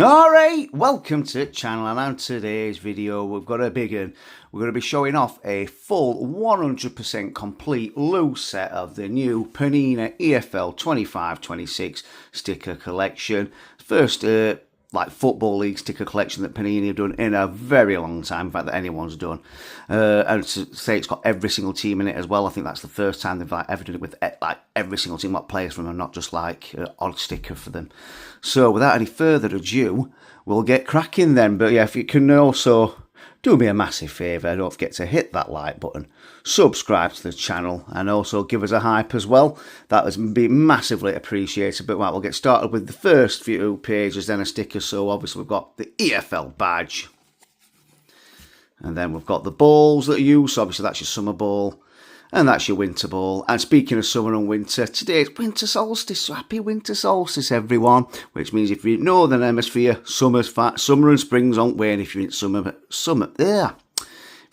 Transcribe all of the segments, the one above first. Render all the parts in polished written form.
Alright, welcome to the channel, and on today's video we've got a big one. We're going to be showing off a full 100% complete loose set of the new PANINI EFL 25-26 sticker collection. First like Football League sticker collection that Panini have done in a very long time, in fact that anyone's done. And to say it's got every single team in it as well, I think that's the first time they've ever done it with every single team, what players from them, not just like odd sticker for them. So without any further ado, we'll get cracking then. But yeah, if you can also do me a massive favour, don't forget to hit that like button, subscribe to the channel, and also give us a hype as well. That would be massively appreciated. But right, we'll get started with the first few pages, then a sticker. So obviously we've got the EFL badge, and then we've got the balls that you use. So obviously that's your summer ball, and that's your winter ball. And speaking of summer and winter, today it's winter solstice, so happy winter solstice everyone. Which means if you're in Northern Hemisphere, summer and spring's on way, and if you're in if you're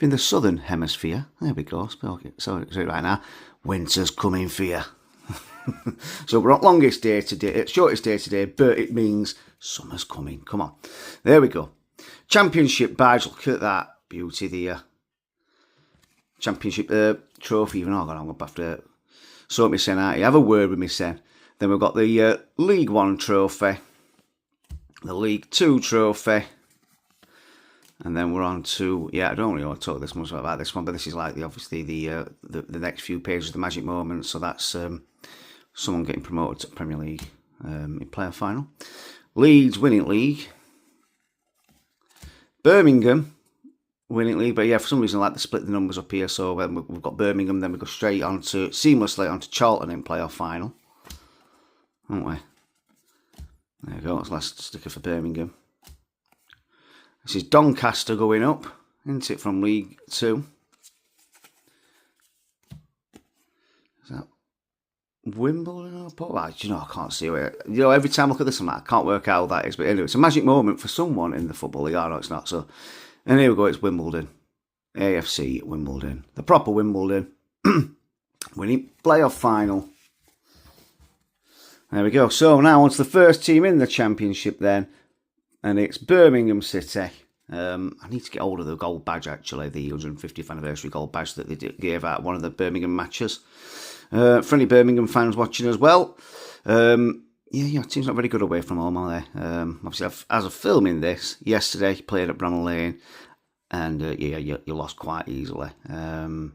in the Southern Hemisphere, there we go, sorry right now, winter's coming for you. So we're on longest day today, shortest day today, but it means summer's coming. Come on, there we go. Championship badge, look at that beauty there. Championship trophy, even. Oh God, I'm going to have to sort me sen out. You have a word with me sen. Then we've got the League 1 trophy, the League 2 trophy, and then we're on to, yeah, I don't really want to talk this much about this one, but this is like obviously the next few pages of the magic moments. So that's someone getting promoted to Premier League in playoff final. Leeds winning league. Birmingham winning league, but yeah, for some reason I like to split the numbers up here. So we've got Birmingham, then we go straight on to seamlessly onto Charlton in playoff final, haven't we? There you go. That's the last sticker for Birmingham. This is Doncaster going up, isn't it, from League 2? Is that Wimbledon? Well, you know, I can't see it. You know, every time I look at this, I can't work out how that is. But anyway, it's a magic moment for someone in the Football League. I know it's not. So, and here we go. It's Wimbledon, AFC Wimbledon, the proper Wimbledon, winning playoff final. There we go. So now on to the first team in the championship then, and it's Birmingham City. I need to get hold of the gold badge, actually, the 150th anniversary gold badge that they gave out one of the Birmingham matches. Friendly Birmingham fans watching as well. Yeah, team's not very good away from home, are they? Obviously, as of filming this, yesterday played at Bramall Lane, and yeah, you lost quite easily. I'm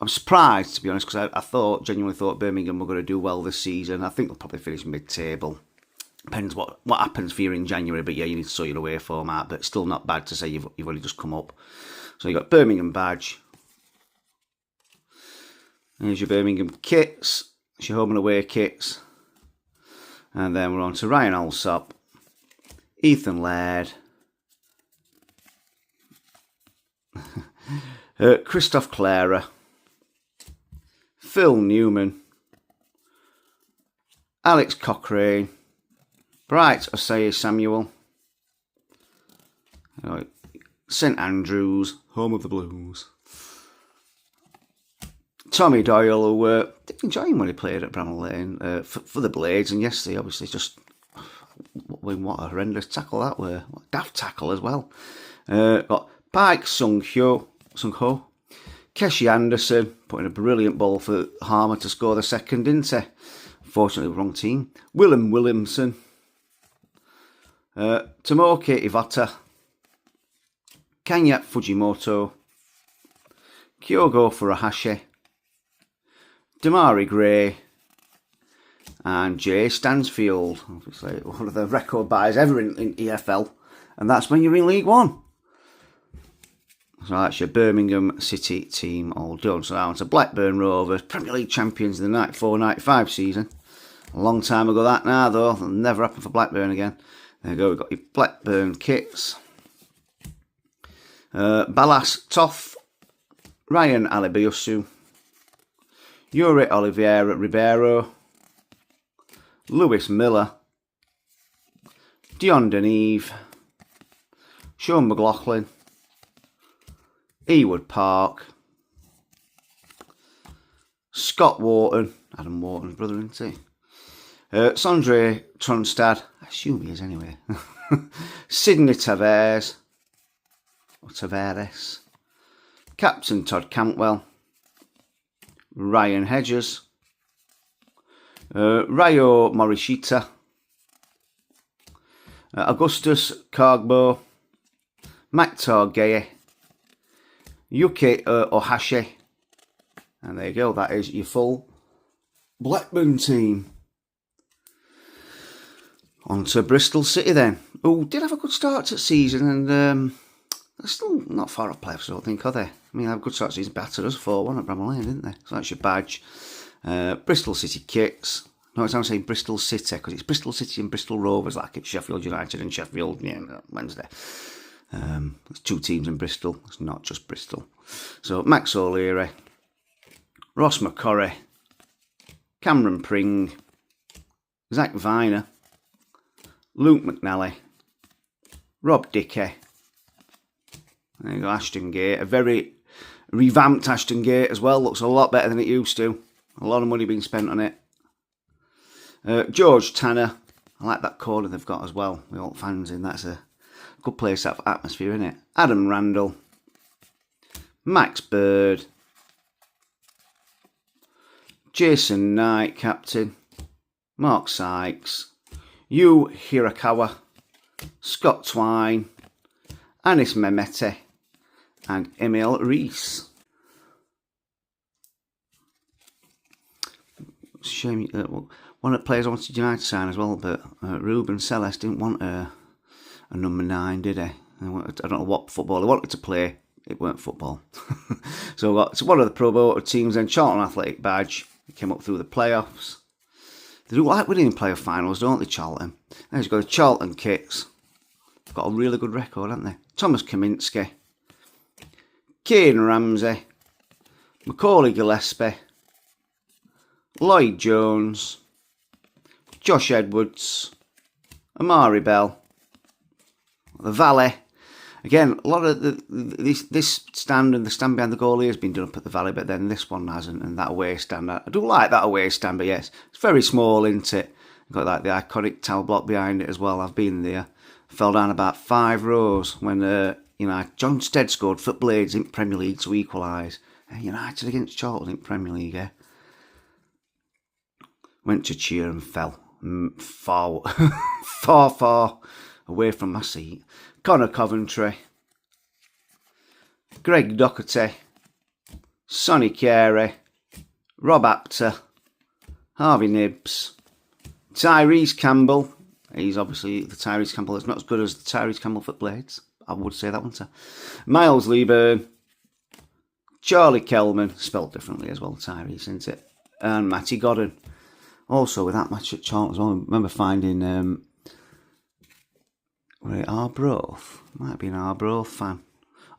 surprised, to be honest, because I genuinely thought Birmingham were going to do well this season. I think they'll probably finish mid-table. Depends what happens for you in January, but yeah, you need to sort your away form out, but it's still not bad to say you've only just come up. So you got Birmingham badge. Here's your Birmingham kits. It's your home and away kits. And then we're on to Ryan Alsop, Ethan Laird, Christoph Clara, Phil Newman, Alex Cochrane, Bright Osei Samuel, St Andrews, home of the Blues, Tommy Doyle, who did enjoy him when he played at Bramall Lane for the Blades, and yesterday obviously just what a horrendous tackle that were, what a daft tackle as well. Got Pike Sung Ho, Keshi Anderson putting a brilliant ball for Harmer to score the second, didn't he? Unfortunately, wrong team. Willem Williamson, Tomoki Iwata, Kanya Fujimoto, Kyogo Furuhashi, Damari Gray, and Jay Stansfield. Obviously, one of the record buys ever in EFL, and that's when you're in League 1. So that's your Birmingham City team all done. So now to Blackburn Rovers, Premier League champions in the 94-95 season. A long time ago that now, though. It'll never happen for Blackburn again. There you go, we've got your Blackburn kits. Balas Toff, Ryan Alibiusu, Yuri Oliveira Ribeiro, Lewis Miller, Dion Deneve, Sean McLaughlin, Ewood Park, Scott Wharton, Adam Wharton's brother, isn't he? Sondre Tronstad. I assume he is anyway. Sydney Tavares. Or Tavares. Captain Todd Cantwell. Ryan Hedges. Ryo Morishita. Augustus Kogbo. Maktor Geye. Yuki Ohashi. And there you go, that is your full Blackburn team. On to Bristol City then. Oh, did have a good start to the season, and they're still not far off playoffs, I don't think, are they? I mean, they have a good start to the season, battered us 4-1 at Bramall Lane, didn't they? So that's your badge. Bristol City kits. No, I'm saying Bristol City, because it's Bristol City and Bristol Rovers, like it's Sheffield United and Sheffield Wednesday. There's 2 teams in Bristol. It's not just Bristol. So Max O'Leary, Ross McCorry, Cameron Pring, Zach Viner, Luke McNally, Rob Dickey. There you go, Ashton Gate. A very revamped Ashton Gate as well. Looks a lot better than it used to. A lot of money being spent on it. George Tanner. I like that corner they've got as well. We all fans in. That's a good place, that atmosphere, isn't it? Adam Randall. Max Bird. Jason Knight, captain. Mark Sykes. Yu Hirakawa. Scott Twine. Anis Mehmeti. And Emil Rees. Shame. One of the players I wanted United to sign as well, but Ruben Celes didn't want a number 9, did he? I don't know what football he wanted to play. It weren't football. So we got one of the promoted teams then, Charlton Athletic badge. They came up through the playoffs. They do like winning in playoff finals, don't they, Charlton? Then you've got the Charlton kits. They've got a really good record, haven't they? Thomas Kaminski. Kane Ramsey. Macaulay Gillespie. Lloyd Jones. Josh Edwards. Amari Bell. The Valley. Again, a lot of this stand and the stand behind the goalie has been done up at the Valley, but then this one hasn't, and that away stand, I do like that away stand, but yes, it's very small, isn't it? You've got like the iconic tower block behind it as well. I've been there. Fell down about 5 rows when John Stead scored for Blades in Premier League to equalise. United against Charlton in Premier League, eh? Went to cheer and fell far, far away from my seat. Connor Coventry, Greg Doherty, Sonny Carey, Rob Apter, Harvey Nibbs, Tyrese Campbell. He's obviously the Tyrese Campbell that's not as good as the Tyrese Campbell for Blades. I would say that one, sir. Miles Leeburn, Charlie Kelman, spelled differently as well, Tyrese, isn't it? And Matty Godden. Also with that match at Charlton as well, I remember finding Arbroath, might be an Arbroath fan,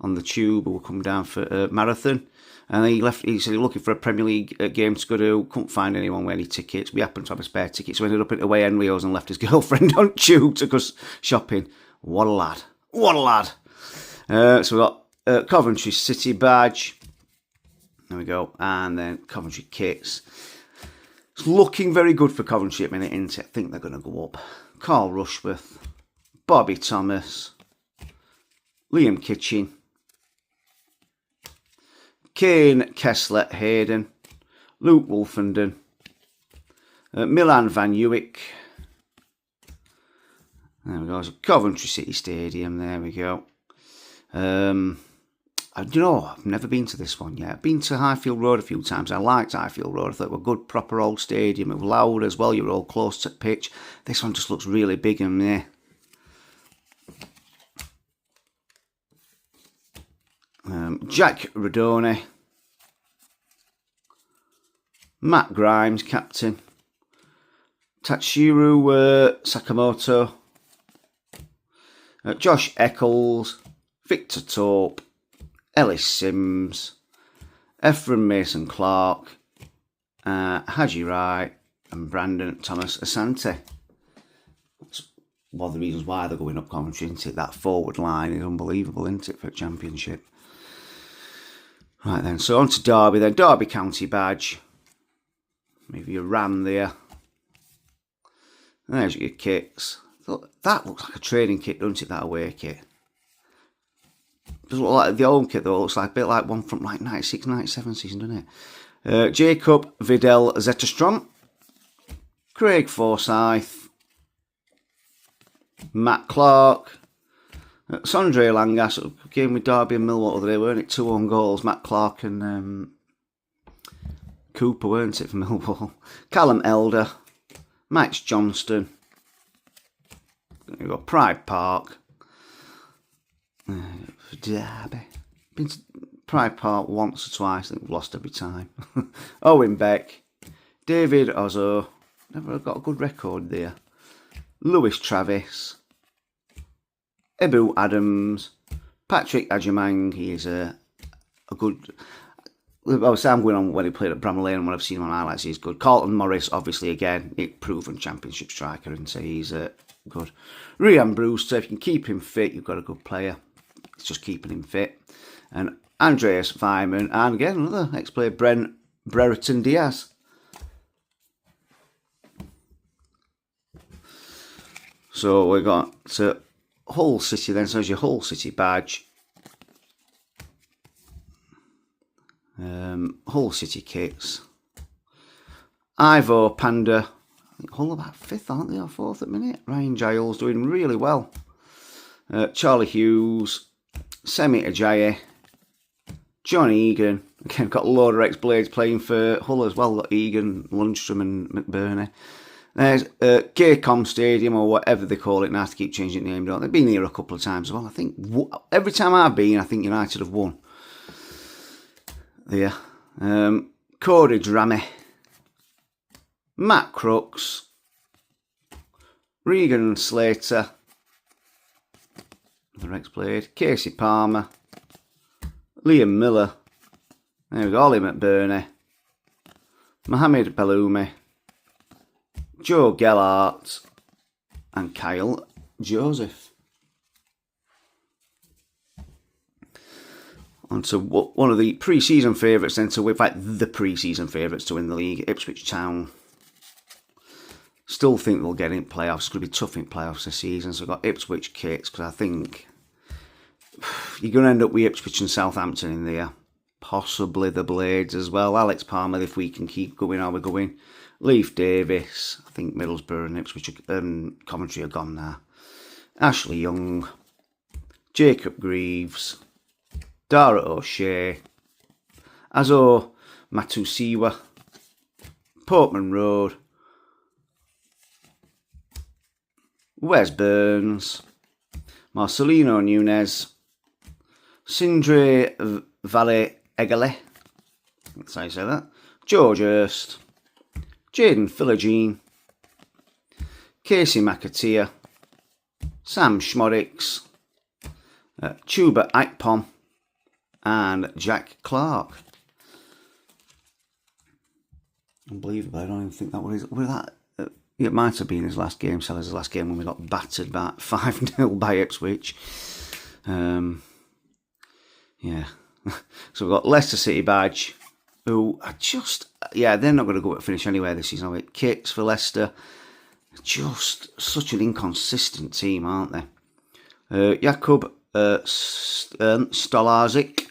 on the tube who would come down for marathon, and he said he was looking for a Premier League game to go to, couldn't find anyone with any tickets. We happened to have a spare ticket, so ended up at away Henrio's and left his girlfriend on tube, took us shopping. What a lad, what a lad. So we got Coventry City badge, there we go, and then Coventry kits. It's looking very good for Coventry at the minute, isn't it? I think they're going to go up. Carl Rushworth, Bobby Thomas, Liam Kitchen, Kane Kessler Hayden, Luke Wolfenden, Milan Van Uwyk. There we go, it's Coventry City Stadium, there we go. I've never been to this one yet. I've been to Highfield Road a few times. I liked Highfield Road. I thought it was a good, proper old stadium. It was loud as well. You were all close to pitch. This one just looks really big and there. Jack Radoni, Matt Grimes, captain, Tatshiru Sakamoto, Josh Eccles, Victor Torp, Ellis Sims, Ephraim Mason Clark, Haji Wright, and Brandon Thomas Asante. That's one of the reasons why they're going up Coventry, isn't it? That forward line is unbelievable, isn't it, for a championship? Right then, so on to Derby then. Derby County badge. Maybe your Ram there. There's your kits. That looks like a training kit, doesn't it, that away kit? Doesn't look like the old kit though, it looks like a bit like one from like 96, 97 season, doesn't it? Jacob Vidal Zetterstrom, Craig Forsyth, Matt Clark, Sondre Langas, game with Derby and Millwall the other day, weren't it? 2 own goals, Matt Clark and Cooper, weren't it, for Millwall? Callum Elder, Max Johnston, we've got Pride Park, Derby. Been to Pride Park once or twice, I think we've lost every time. Owen Beck, David Ozzo, never got a good record there. Lewis Travis, Ebu Adams, Patrick Ajamang, he is a good... Obviously, I'm going on when he played at Bramall Lane and when I've seen him on highlights, he's good. Carlton Morris, obviously, again, proven championship striker, and so he's good. Ryan Brewster, if you can keep him fit, you've got a good player. It's just keeping him fit. And Andreas Weimann, and again, another ex-player, Brereton Diaz. So we got Hull City then, so there's your Hull City badge. Hull City kits. Ivo Panda, I think Hull about 5th, aren't they, or 4th at the minute? Ryan Giles doing really well. Charlie Hughes, Semi Ajayi, John Egan. Again, got a load of ex-blades playing for Hull as well. Got Egan, Lundstrom and McBurney. There's Gaycom Stadium, or whatever they call it now, to keep changing the name, don't they? They've been here a couple of times as well. I think every time I've been, I think United have won. There. Cody Drammy, Matt Crooks, Regan Slater, the ex-played, Casey Palmer, Liam Miller, there we go, Ollie McBurney, Mohamed Belloumi, Joe Gellart, and Kyle Joseph. On to one of the pre-season favourites then to win, in fact, the pre-season favourites to win the league, Ipswich Town. Still think they'll get in playoffs. It's going to be tough in playoffs this season. So I've got Ipswich kits, because I think you're going to end up with Ipswich and Southampton in there. Possibly the Blades as well. Alex Palmer, if we can keep going how we're going. Leif Davis. I think Middlesbrough and Ipswich and Coventry are gone now. Ashley Young. Jacob Greaves. Dara O'Shea. Azo Matusiwa. Portman Road. Wes Burns. Marcelino Nunez. Sindre Valle Egale. That's how you say that. George Hurst. Jaden Philogene. Casey McAteer. Sam Schmodix. Chuba Ikpom. And Jack Clark. Unbelievable. I don't even think that was that. It might have been his last game, Sellers' last game, when we got battered by 5-0 by Ipswich. Yeah. So we've got Leicester City badge, who are just, yeah, they're not going to go finish anywhere this season. Kits for Leicester, just such an inconsistent team, aren't they? Jakub Stolarczyk,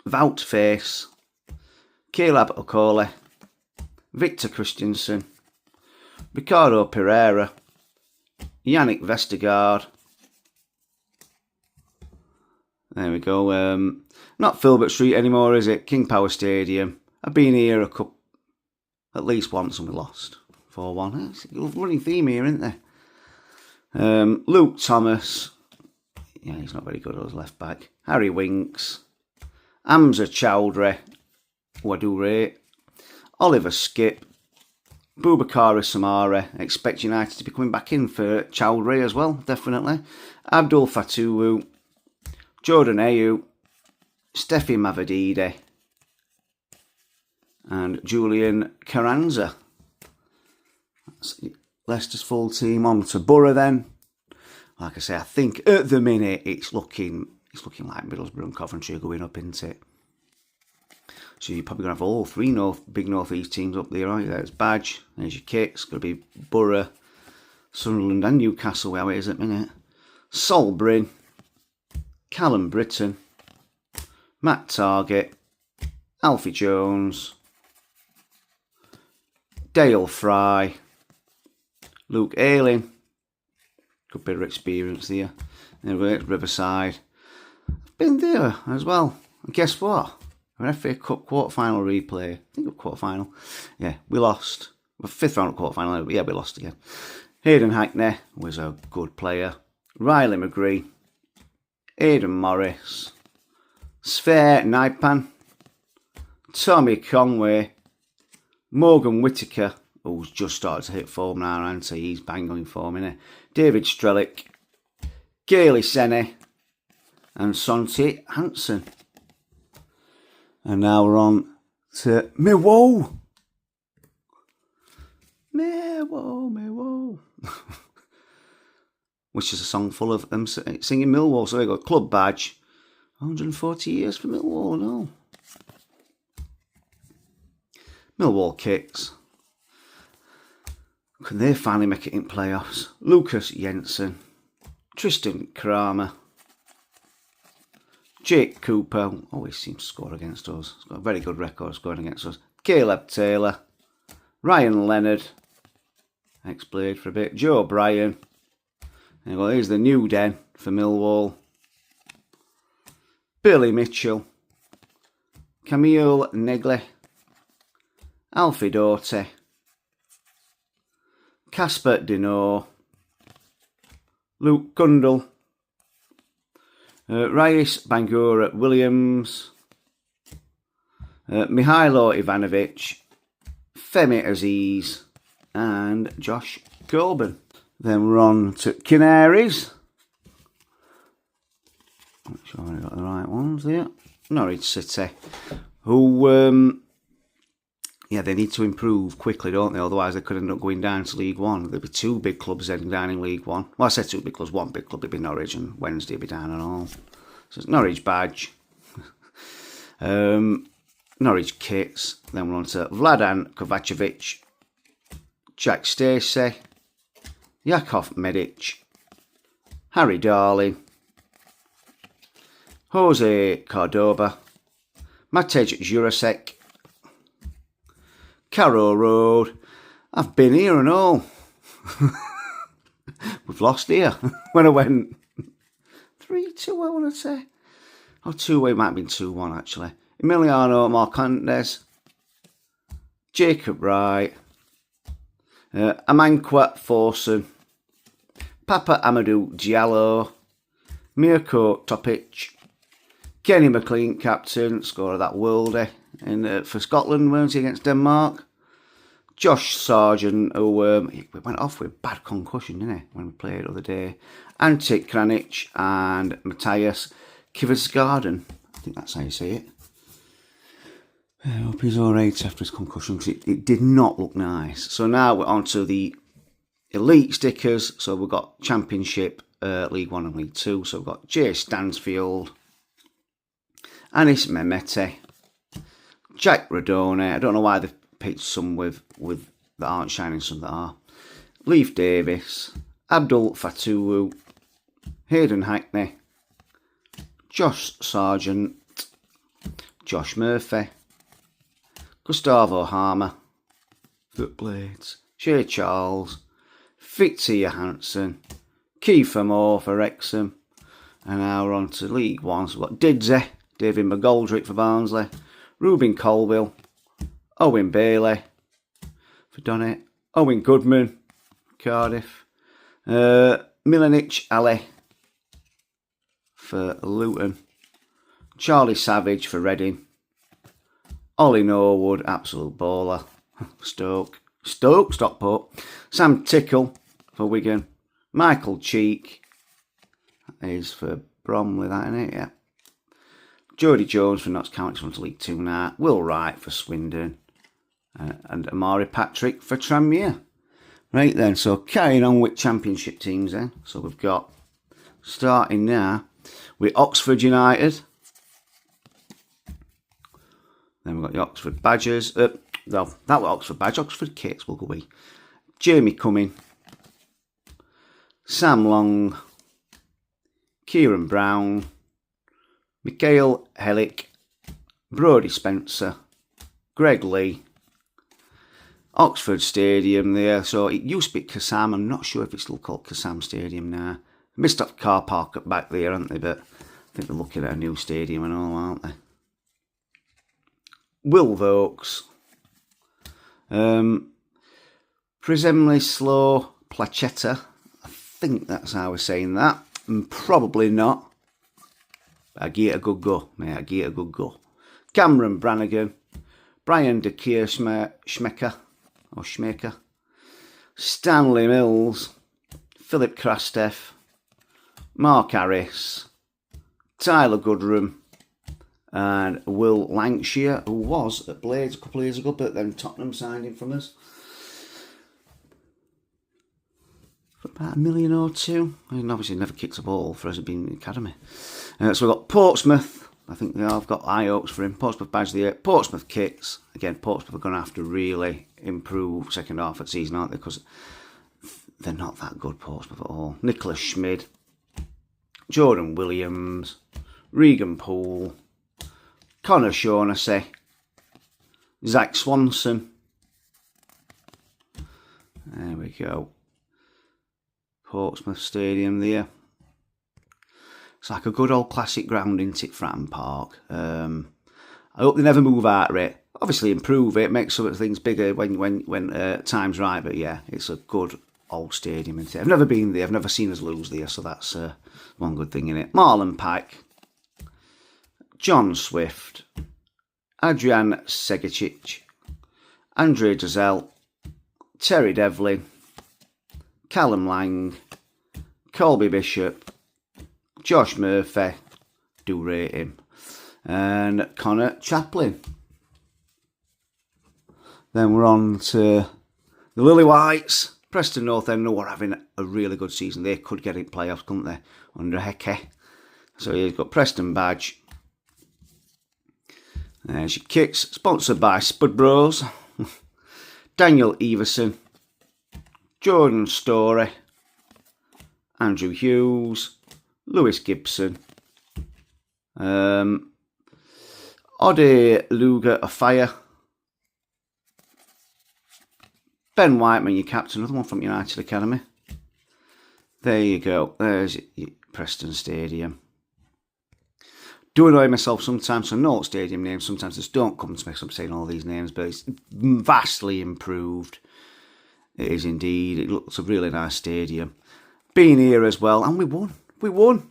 Wout Face, Caleb Okole, Victor Christensen, Ricardo Pereira, Yannick Vestergaard. There we go. Not Filbert Street anymore, is it? King Power Stadium. I've been here at least once and we lost 4-1. It's a running theme here, isn't there? Luke Thomas. Yeah, he's not very good as left back. Harry Winks. Hamza Chowdhury. who I do rate. Oliver Skip. Boubacar Samara. Expect United to be coming back in for Chowdhury as well, definitely. Abdul Fatuwu. Jordan Ayew. Steffi Mavadide. And Julian Carranza. That's Leicester's full team. On to Borough then. Like I say, I think at the minute it's looking like Middlesbrough and Coventry are going up into it. So you're probably going to have all three big North East teams up there, right? There's Badge, there's your kit. It's going to be Borough, Sunderland and Newcastle, where it is at the minute. Sol Bryn, Callum Britton, Matt Target, Alfie Jones, Dale Fry, Luke Ayling, good bit of experience there. Anyway, Riverside. Been there as well. And guess what? An FA Cup quarter-final replay. I think it was quarter-final. Yeah, we lost. Well, 5th round of quarter-final. Yeah, we lost again. Hayden Hackney was a good player. Riley McGree. Aidan Morris. Sver Naipan. Tommy Conway. Morgan Whittaker, who's just started to hit form now, and he's bang on form, innit? David Strelick. Gailey Sene. And Sonty Hansen. And now we're on to Millwall. Millwall. Which is a song full of them singing Millwall. So there you go. Club badge. 140 years for Millwall and all. Millwall kicks. Can they finally make it in playoffs? Lucas Jensen. Tristan Kramer. Jake Cooper, always seems to score against us. He's got a very good record scoring against us. Caleb Taylor. Ryan Leonard. Ex-Blade for a bit. Joe Bryan. There you go, here's the new den for Millwall. Billy Mitchell. Camille Negley. Alfie Doughty. Casper Dino. Luke Gundle. Reyes Bangura Williams. Mihailo Ivanovic. Femi Aziz. And Josh Colburn. Then we're on to Canaries. Not sure I got the right ones here. Norwich City. Who, yeah, they need to improve quickly, don't they? Otherwise they could end up going down to League One. There'll be 2 big clubs heading down in League One. Well, I said 2 big clubs. 1 big club would be Norwich, and Wednesday would be down and all. So it's Norwich badge. Norwich kits. Then we're on to Vladan Kovacevic. Jack Stacey. Yakov Medic. Harry Darling. Jose Cordoba. Matej Jurasek. Carrow Road. I've been here and all. We've lost here. When I went 3-2, I want to say. Or 2-1, it might have been 2-1 actually. Emiliano Marcantes. Jacob Wright. Amankwa Forson. Papa Amadou Diallo. Mirko Topic. Kenny McLean, captain, scorer of that worldie for Scotland, weren't he, against Denmark? Josh Sargent, who he went off with bad concussion, didn't he, when we played the other day. Antic Kranic and Matthias Kiversgaarden. I think that's how you say it. I hope he's alright after his concussion, because it did not look nice. So now we're on to the elite stickers. So we've got Championship, League 1 and League 2. So we've got Jay Stansfield, Anis Mehmeti, Jack Radone. I don't know why they've picked some with that aren't shining, some that are. Leif Davis, Abdul Fatuwu, Hayden Hackney, Josh Sargent, Josh Murphy, Gustavo Harmer, Footblades, Shay Charles, Fitzy Johansson, Kiefer Moore for Wrexham, and now we're on to League 1. So we've got Didsey, David McGoldrick for Barnsley, Ruben Colville, Owen Bailey for Donnet, Owen Goodman, Cardiff, Milanic Ali for Luton, Charlie Savage for Reading, Ollie Norwood, absolute baller, Stockport, Sam Tickle for Wigan, Michael Cheek, that is for Bromley, that isn't it, yeah. Jody Jones for Notts County, from League 2 now, Will Wright for Swindon, and Amari Patrick for Tranmere. Right then, so carrying on with Championship teams then. So we've got, starting now, with Oxford United. Then we've got the Oxford Badgers. No, that was Oxford Badge. Oxford Kits will go with Jamie Cumming, Sam Long, Kieran Brown, Mikhail Helik, Brodie Spencer, Greg Lee. Oxford Stadium there, so it used to be Kassam. I'm not sure if it's still called Kassam Stadium now. Missed up car park up back there, aren't they? But I think they're looking at a new stadium and all, aren't they? Wilvokes, Przemysław Placetta. I think that's how we're saying that. Probably not. I give it a good go, mate. I give it a good go. Cameron Brannigan, Brian de Schmecker, Stanley Mills, Philip Krastev, Mark Harris, Tyler Goodrum, and Will Lancashire, who was at Blades a couple of years ago, but then Tottenham signed him from us for about $1 million or $2 million. I mean, obviously never kicked a ball for us being in the academy. So we've got Portsmouth. I think I've got high hopes for him. Portsmouth badge of the year. Portsmouth kits. Again, Portsmouth are going to have to really improve second half of the season, aren't they? Because they're not that good, Portsmouth, at all. Nicholas Schmid, Jordan Williams, Regan Poole, Connor Shaughnessy, Zach Swanson. There we go. Portsmouth Stadium there. It's like a good old classic ground, isn't it, Fratton Park? I hope they never move out of it. Obviously improve it, make some of the things bigger when time's right. But yeah, it's a good old stadium, isn't it? I've never been there. I've never seen us lose there, so that's one good thing in it. Marlon Pike, John Swift, Adrian Segicic, Andre Giselle, Terry Devlin, Callum Lang, Colby Bishop, Josh Murphy, do rate him, and Connor Chaplin. Then we're on to the Lily Whites. Preston North End are having a really good season. They could get in playoffs, couldn't they, under Heke? So he's got Preston badge. There's your kicks, sponsored by Spud Bros. Daniel Everson, Jordan Story, Andrew Hughes, Lewis Gibson, Ode Luger Afire, Ben Whiteman, your captain, another one from United Academy. There you go. There's Preston Stadium. Do annoy myself sometimes, so note stadium names sometimes just don't come to me, so I'm saying all these names, but it's vastly improved. It is indeed. It looks a really nice stadium. Been here as well, and we won. We won.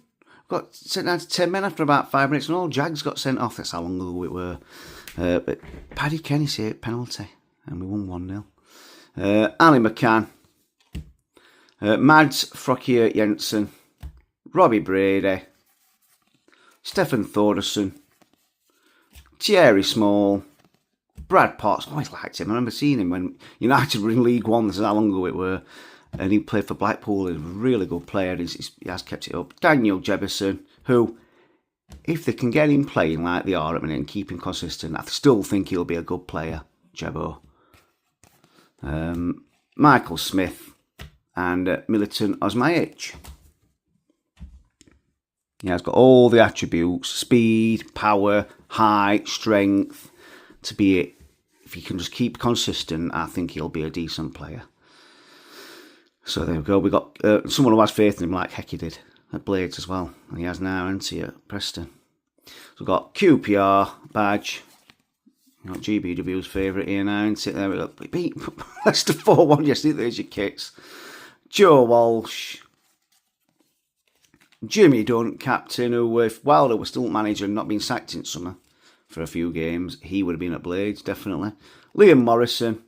Got sent down to 10 men after about 5 minutes, and all Jags got sent off. That's how long ago it were. But Paddy Kenny saved penalty, and we won 1-0. Ali McCann, Mads Frockier Jensen, Robbie Brady, Stefan Thordarson, Thierry Small, Brad Potts. Always liked him. I remember seeing him when United were in League One. This is how long ago it were. And he played for Blackpool. He's a really good player. He has kept it up. Daniel Jebison, who, if they can get him playing like they are at the minute and keep him consistent, I still think he'll be a good player, Jebo. Michael Smith and Militant Osmajic. Yeah, he's got all the attributes: speed, power, height, strength. To be it, if he can just keep consistent, I think he'll be a decent player. So there we go. We got someone who has faith in him, like Hecky did at Blades as well, and he has now, hasn't he, at Preston. So we've got QPR badge. Got GBW's favourite here now, and sit there. We got beat Leicester 4-1 yesterday. There's your kicks. Joe Walsh, Jimmy Dunn, captain, who if Wilder was still manager and not been sacked in summer for a few games, he would have been at Blades, definitely. Liam Morrison,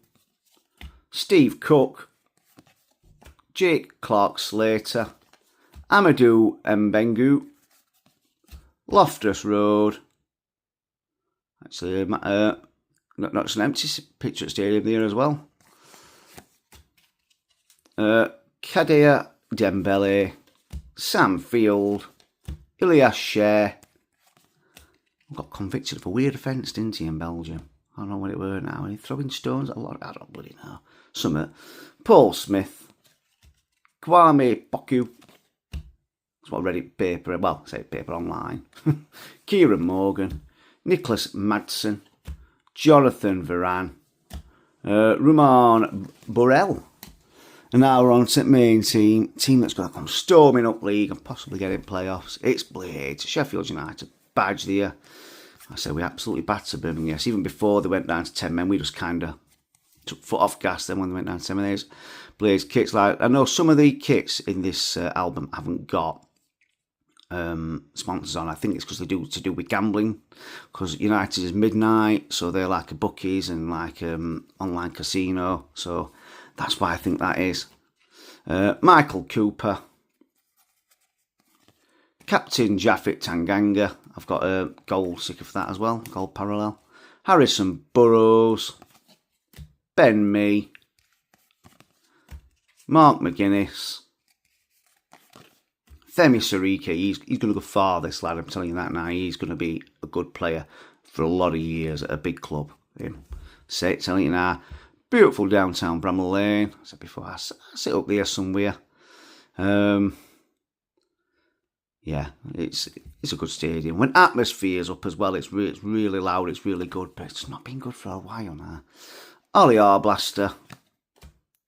Steve Cook, Jake Clark-Slater, Amadou Mbengu, Loftus Road. Actually, not just an empty picture at stadium there as well. Kadia Dembele, Sam Field, Ilias Share. Got convicted of a weird offence, didn't he, in Belgium? I don't know what it were now. He throwing stones at a lot. I don't bloody know. Summit. Paul Smith, Kwame Poku. That's what I read it paper, well, I say paper online. Kieran Morgan, Nicholas Madsen, Jonathan Varane, Roman Burrell. And now we're on to the main team that's going to come storming up league and possibly get in playoffs. It's Blades, Sheffield United, badge there. I say we absolutely battered Birmingham. Yes, even before they went down to 10 men, we just kind of took foot off gas then when they went down to 10 men. Blades kits, like I know some of the kits in this album haven't got sponsors on. I think it's because they do to do with gambling, because United is midnight, so they're like a bookies and like online casino, so that's why I think that is. Michael Cooper, Captain Jaffet Tanganga, I've got a goal sticker for that as well, gold parallel. Harrison Burrows, Ben Mee, Mark McGuinness, Femi Sariki. He's going to go far, this lad, I'm telling you that now. He's going to be a good player for a lot of years at a big club. Telling you now. Beautiful downtown Bramall Lane. I said before, I sit up there somewhere. Yeah, it's a good stadium. When atmosphere's up as well, it's really loud, it's really good, but it's not been good for a while now. Ollie Arblaster,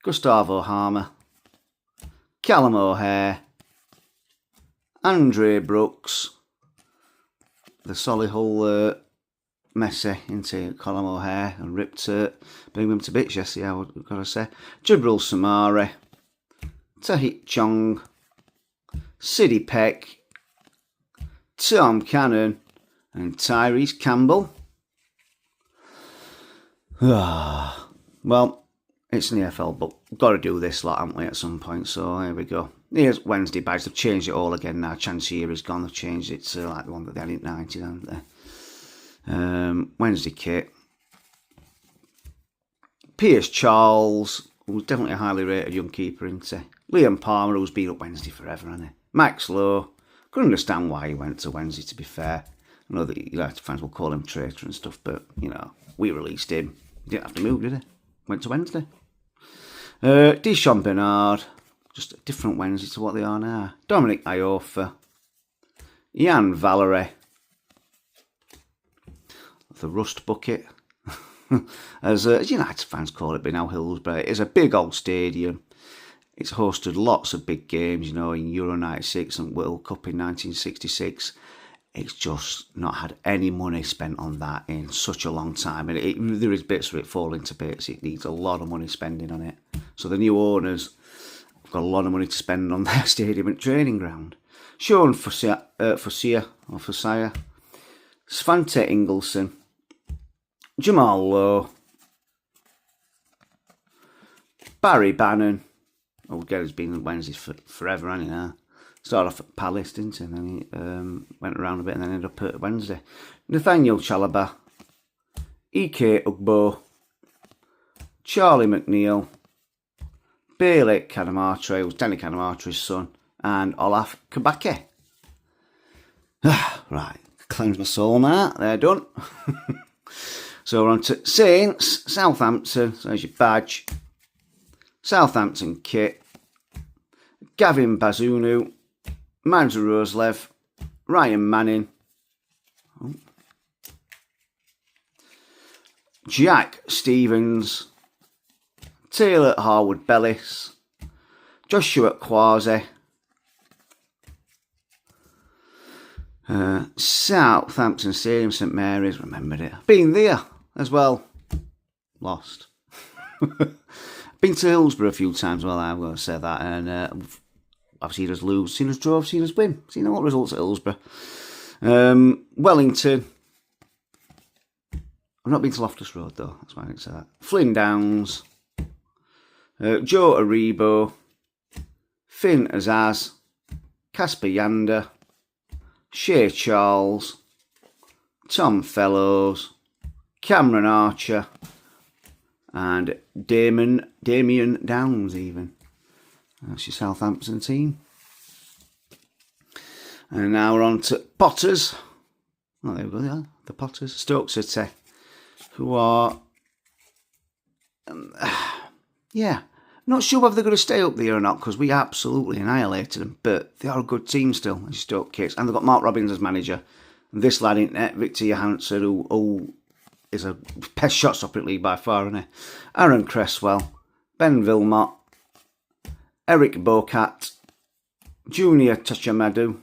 Gustavo Harmer, Callum O'Hare, Andre Brooks, the Solihull Messi into Callum O'Hare and ripped Birmingham to bits yesterday, I've got to say. Jibril Samari, Tahit Chong, Siddy Peck, Tom Cannon and Tyrese Campbell. Well, it's an EFL, but we've got to do this lot, haven't we, at some point, so here we go. Here's Wednesday badge. They've changed it all again now. Chancier is gone. They've changed it to like the one that they had in 90s, haven't they? Wednesday kit. Pierce Charles, who's definitely a highly rated young keeper, isn't he? Liam Palmer, who's been up Wednesday forever, hasn't he? Max Lowe. Couldn't understand why he went to Wednesday, to be fair. I know that United fans will call him traitor and stuff, but, we released him. He didn't have to move, did he? Went to Wednesday. Dishon Bernard. Just a different Wednesday to what they are now. Dominic Iofa. Jan Valerie. The Rust Bucket. as United fans call it, but now Hillsborough. It's a big old stadium. It's hosted lots of big games, in Euro 96 and World Cup in 1966. It's just not had any money spent on that in such a long time. And there is bits of it falling to bits. It needs a lot of money spending on it. So the new owners have got a lot of money to spend on their stadium and training ground. Sean Fusia, Svante Ingleson, Jamal Lowe, Barry Bannon. Gary's been on Wednesdays forever, hasn't he, now? Started off at Palace, didn't he? And then he went around a bit and then ended up at Wednesday. Nathaniel Chalobah, Ike Ugbo, Charlie McNeil, Bailey Kanamatre, who's Danny Kanamatre's son, and Olaf Kabake. Right, cleanse my soul now. They're done. So we're on to Saints, Southampton. So there's your badge. Southampton kit. Gavin Bazunu, Manza Roslev, Ryan Manning, Jack Stevens, Taylor Harwood Bellis, Joshua Kwasi, Southampton Stadium, St Mary's, remembered it. Been there as well. Lost. Been to Hillsborough a few times, well, I'm going to say that, and I've seen us lose, seen us draw, seen us win, seen a lot of results at Hillsborough. Wellington. I've not been to Loftus Road, though, that's why I didn't say that. Flynn Downs, Joe Aribo, Finn Azaz, Casper Yander, Shea Charles, Tom Fellows, Cameron Archer, and Damien Downs even. That's your Southampton team. And now we're on to Potters. Oh, there we go, yeah, the Potters. Stoke City, who are, Not sure whether they're going to stay up there or not, because we absolutely annihilated them. But they are a good team still, these Stoke kits. And they've got Mark Robbins as manager. And this lad in net, Victor Johansson, who is a best shot stopper in league by far, isn't he? Aaron Cresswell, Ben Vilmot, Eric Bocat, Junior Tachemadu,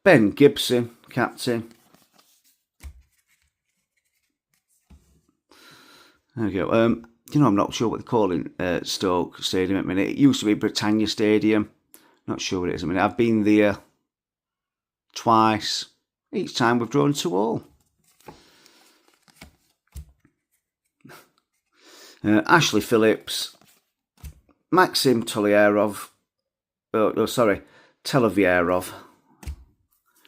Ben Gibson, captain. There we go. You know, I'm not sure what they're calling Stoke Stadium at the minute. It used to be Britannia Stadium. Not sure what it is at the minute. I've been there twice. Each time we've drawn 2-2. Ashley Phillips, Maxim Telovierov,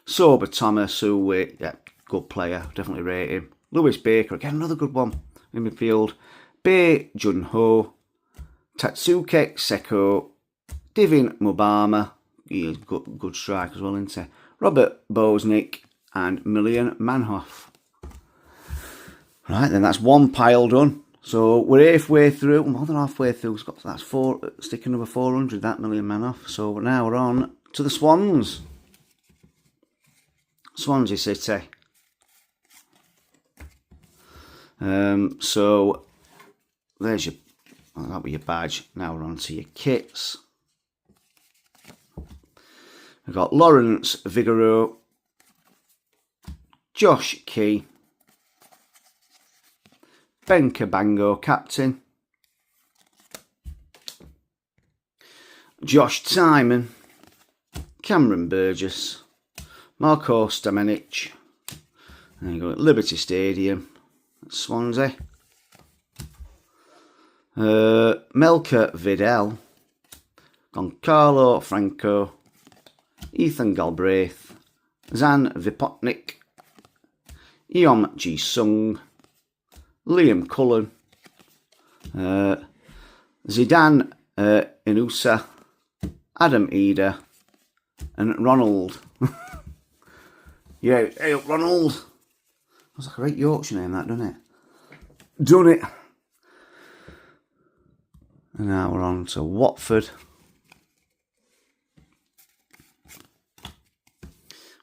Sober Thomas, who, good player, definitely rate him. Lewis Baker, again, another good one in midfield. Bae Jun-ho, Tatsuke Seko, Divin Mubama, he's good strike as well, isn't he? Robert Bosnick, and Million Manhoff. Right, then that's one pile done. So we're halfway through, more than halfway through. That's sticker number 400, that Million Manhoff. So now we're on to the Swans. Swansea City. So there's your, that'll be your badge. Now we're on to your kits. We've got Lawrence Vigouroux, Josh Key, Ben Cabango, captain, Josh Timon, Cameron Burgess, Marco Stamenic, and you go at Liberty Stadium, Swansea, Melker Vidal, Goncalo Franco, Ethan Galbraith, Zan Vipotnik, Eom Ji Sung, Liam Cullen, Zidane Inusa, Adam Eder, and Ronald. Yeah, hey up Ronald. That's like a great Yorkshire name, that, doesn't it? Done it. And now we're on to Watford.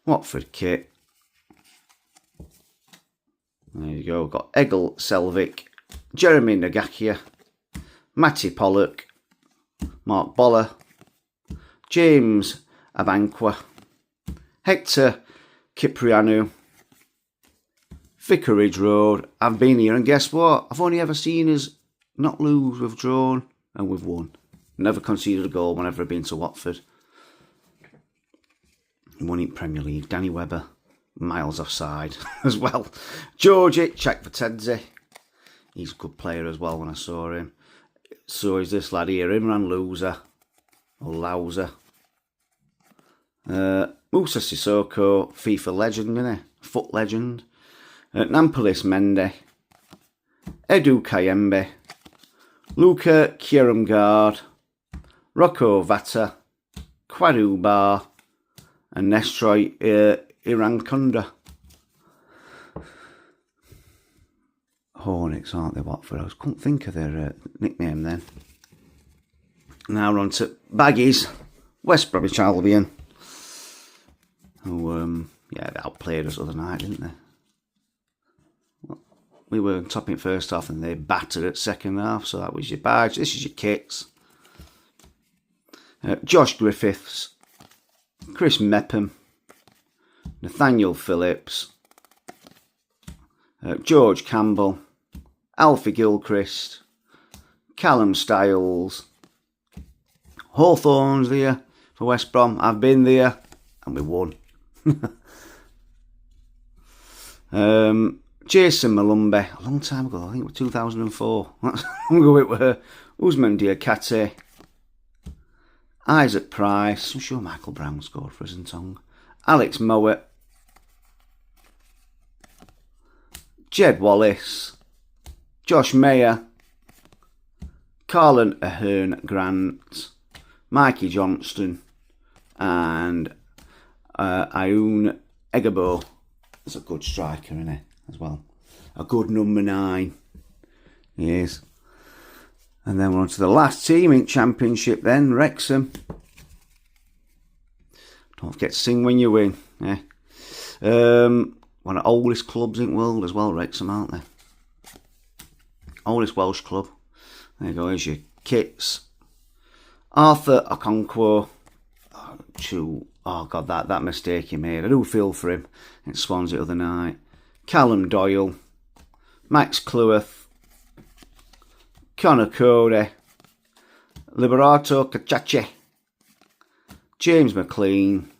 Watford kit. There you go. We've got Egil Selvik, Jeremy Nagakia, Matty Pollock, Mark Boller, James Abanqua, Hector Kiprianu, Vicarage Road. I've been here and guess what? I've only ever seen us not lose. We've drawn and we've won. Never conceded a goal whenever I've been to Watford. Won in Premier League. Danny Webber, miles offside as well. Georgie Chakvatadze, he's a good player as well when I saw him. So is this lad here, Imran Louser. Musa Sissoko, FIFA legend, isn't he? Foot legend. Nampalys Mendy, Edu Kayembe, Luca Kieramgard, Rocco Vata, Kwadu Bar, and Nestroy Irankunda. Hornets, aren't they, Watford? I couldn't think of their nickname then. Now we're on to Baggies, West Bromwich Albion. Who, they outplayed us the other night, didn't they? We were topping first half and they battered at second half, so that was your badge. This is your kits. Josh Griffiths, Chris Mepham, Nathaniel Phillips, George Campbell, Alfie Gilchrist, Callum Stiles, Hawthorne's there for West Brom. I've been there and we won. Jason Malumbe, a long time ago, I think it was 2004. That's long ago it were. Usman Diakate, Isaac Price, I'm sure Michael Brown scored for us in Tongue, Alex Mowat, Jed Wallace, Josh Mayer, Carlin Ahern Grant, Mikey Johnston, and Ioun Egabo. That's a good striker, isn't he, as well? A good number 9. He is. And then we're on to the last team in Championship then, Wrexham. Don't forget to sing when you win. Yeah. One of the oldest clubs in the world as well, Wrexham, aren't they? Oldest Welsh club. There you go, here's your kits. Arthur Okonkwo. Oh God, that mistake he made. I do feel for him. It Swansea the other night. Callum Doyle. Max Cleworth. Connor Cody. Liberato Cachace. James McLean.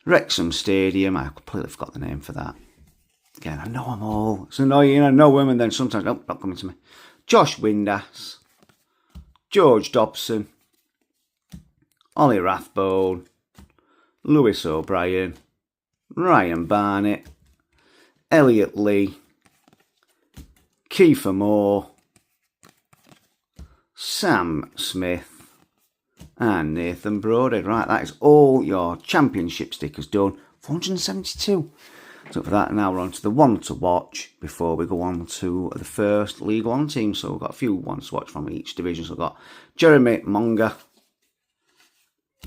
Wrexham Stadium. I completely forgot the name for that. Again, I know them all. It's annoying. I know them and then sometimes, nope, not coming to me. Josh Windass. George Dobson. Ollie Rathbone. Lewis O'Brien. Ryan Barnett. Elliot Lee. Kiefer Moore. Sam Smith. And Nathan Brody. Right, that is all your Championship stickers done. 472. So for that, now we're on to the one to watch before we go on to the first League One team. So we've got a few ones to watch from each division. So we've got Jeremy Monga,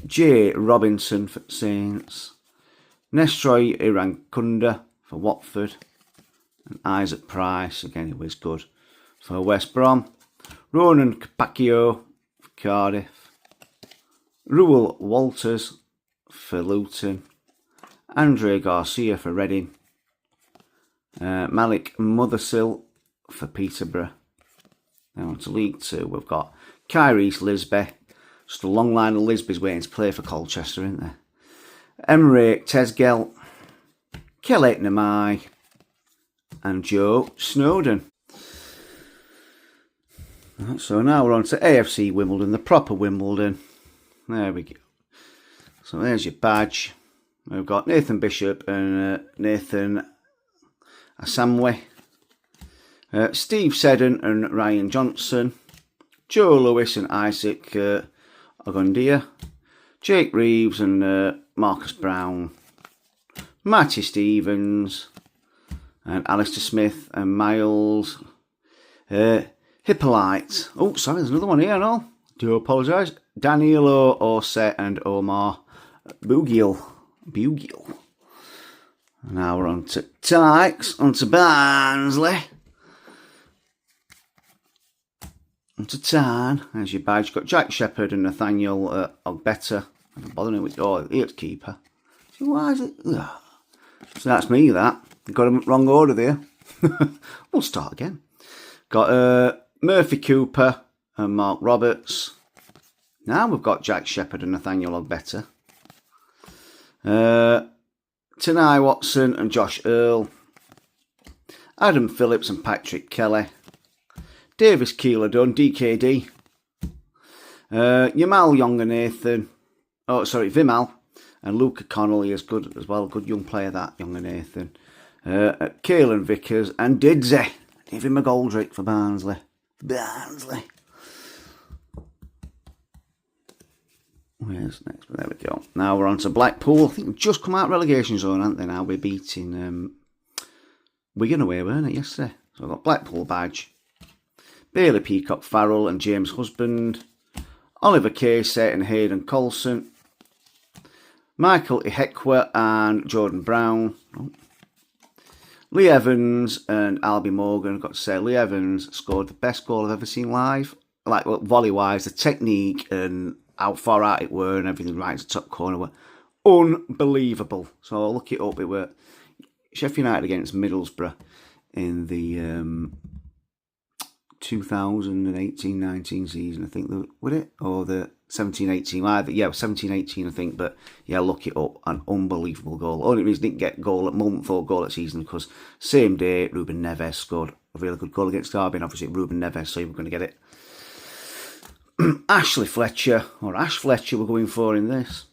Jay Robinson for Saints, Nestroy Irankunda for Watford, and Isaac Price, again he was good, for West Brom, Ronan Capacchio for Cardiff, Ruel Walters for Luton, Andre Garcia for Reading, Malik Mothersill for Peterborough. Now on to League Two, we've got Kyrese Lisbeth. Just a long line of Lisbys waiting to play for Colchester, isn't there? Emre Tesgel, Kelly Namai, and Joe Snowden. Right, so now we're on to AFC Wimbledon, the proper Wimbledon. There we go. So there's your badge. We've got Nathan Bishop and Nathan Asamwe, Steve Seddon and Ryan Johnson, Joe Lewis and Isaac Ogundia, Jake Reeves and Marcus Brown, Matty Stevens and Alistair Smith and Miles Hippolyte. Oh, sorry, there's another one here and all. Do apologise. Danilo Orset and Omar Bugiel. Now we're on to Tykes, on to Barnsley. On to Tarn. There's your badge. Got Jack Shepherd and Nathaniel Ogbeta. I don't bother with here's keeper. See, why is it? Ugh. So that's me, that. Got a wrong order there. We'll start again. Got Murphy Cooper and Mark Roberts. Now we've got Jack Shepherd and Nathaniel Ogbeta. Tanai Watson and Josh Earl. Adam Phillips and Patrick Kelly. Davis Keeler Dunn, DKD. Yamal Younger Nathan. Oh, sorry, Vimal. And Luca Connolly is good as well. Good young player, that, Younger Nathan. Caelan Vickers and Didzy. David McGoldrick for Barnsley. Where's next? There we go. Now we're on to Blackpool. I think we've just come out of relegation zone, haven't they? Now we're beating Wigan away, weren't it, yesterday? So I've got Blackpool badge. Bailey Peacock Farrell and James Husband. Oliver Casey and Hayden Colson. Michael Ihekwe and Jordan Brown. Oh. Lee Evans and Albie Morgan. I've got to say, Lee Evans scored the best goal I've ever seen live. Like, volley-wise, the technique and how far out it were and everything right to the top corner were unbelievable. So I'll look it up. It were Sheffield United against Middlesbrough in the 2018-19 season, I think, would it? Or the 17-18, yeah, 17-18, I think, but yeah, look it up, an unbelievable goal. Only reason didn't get goal at month or goal at season because same day, Ruben Neves scored a really good goal against Derby, and obviously Ruben Neves, so you were going to get it. Ashley Fletcher, or Ash Fletcher we're going for in this.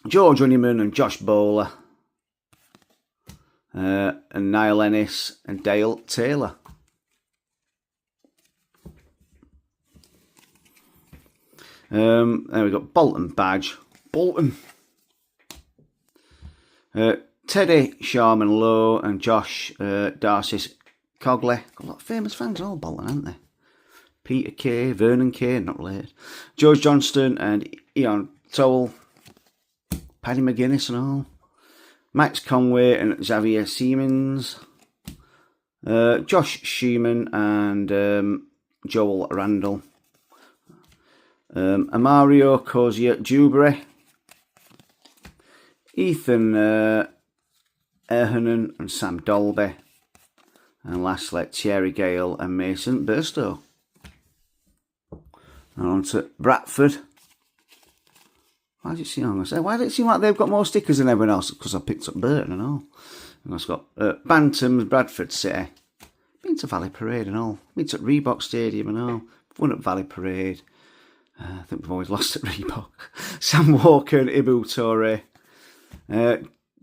George Honeyman and Josh Bowler. And Niall Ennis and Dale Taylor. There we got Bolton badge. Bolton. Teddy Sharman Lowe and Josh Darcy's Cogley. Got a lot of famous fans in all Bolton, aren't they? Peter Kay, Vernon Kay, not related. George Johnston and Ian Towell. Paddy McGuinness and all. Max Conway and Xavier Siemens. Josh Sheeman and Joel Randall. Amario Cozier Dewberry. Ethan Erhanen and Sam Dolby. And lastly, Thierry Gale and Mason Burstow. And on to Bradford. Why does it seem, why does it seem like they've got more stickers than everyone else? Because I picked up Burton and all. And I've got Bantams, Bradford City. Been to Valley Parade and all. Been to Reebok Stadium and all. Won at Valley Parade. I think we've always lost at Reebok. Sam Walker and Ibu Torre.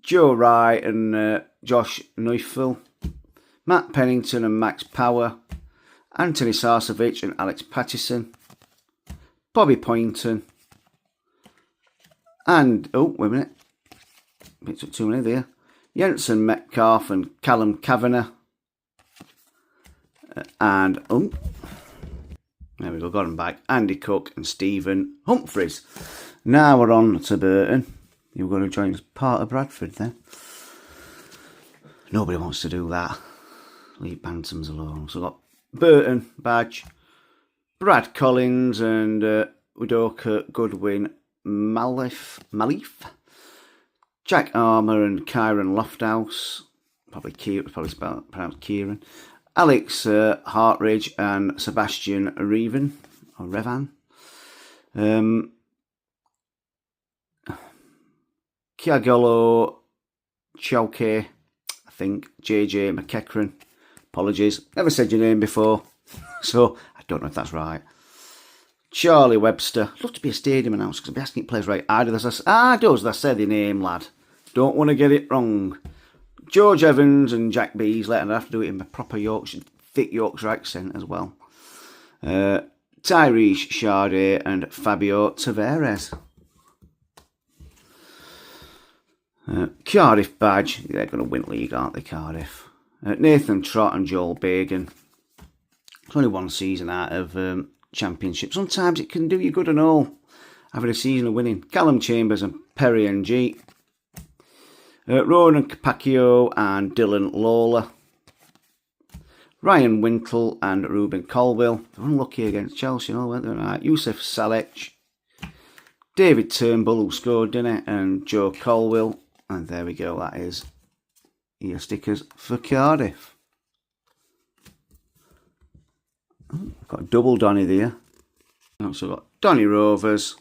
Joe Wright and Josh Neufel. Matt Pennington and Max Power. Anthony Sarcevic and Alex Pattison. Bobby Poynton. And, oh, wait a minute. Picked up too many there. Jensen Metcalf and Callum Kavanagh. And, oh, there we go, got him back. Andy Cook and Stephen Humphreys. Now we're on to Burton. You're going to join as part of Bradford then. Nobody wants to do that. Leave Bantams alone. So we've got Burton, Badge, Brad Collins and Udoka Goodwin Malif, Jack Armour and Kieran Lofthouse, probably pronounced Kieran, Alex Hartridge and Sebastian Revan, Kiagolo Chowke, I think, JJ McEachran, apologies, never said your name before, so I don't know if that's right. Charlie Webster. I'd love to be a stadium announcer because I'd be asking players right. Does I say the name, lad. Don't want to get it wrong. George Evans and Jack Beasley, and I have to do it in my proper Yorkshire, thick Yorkshire accent as well. Tyrese Sade and Fabio Tavares. Cardiff Badge. They're going to win league, aren't they, Cardiff? Nathan Trott and Joel Bagan. It's only one season out of Championship. Sometimes it can do you good and all. Having a season of winning. Callum Chambers and Perry and G. Ronan Capaccio and Dylan Lawler. Ryan Wintle and Ruben Colville. They're unlucky against Chelsea, weren't they? Right. Yusuf Salech. David Turnbull, who scored, didn't it? And Joe Colville. And there we go. That is your stickers for Cardiff. Got a double Donny there. Also got Donny Rovers.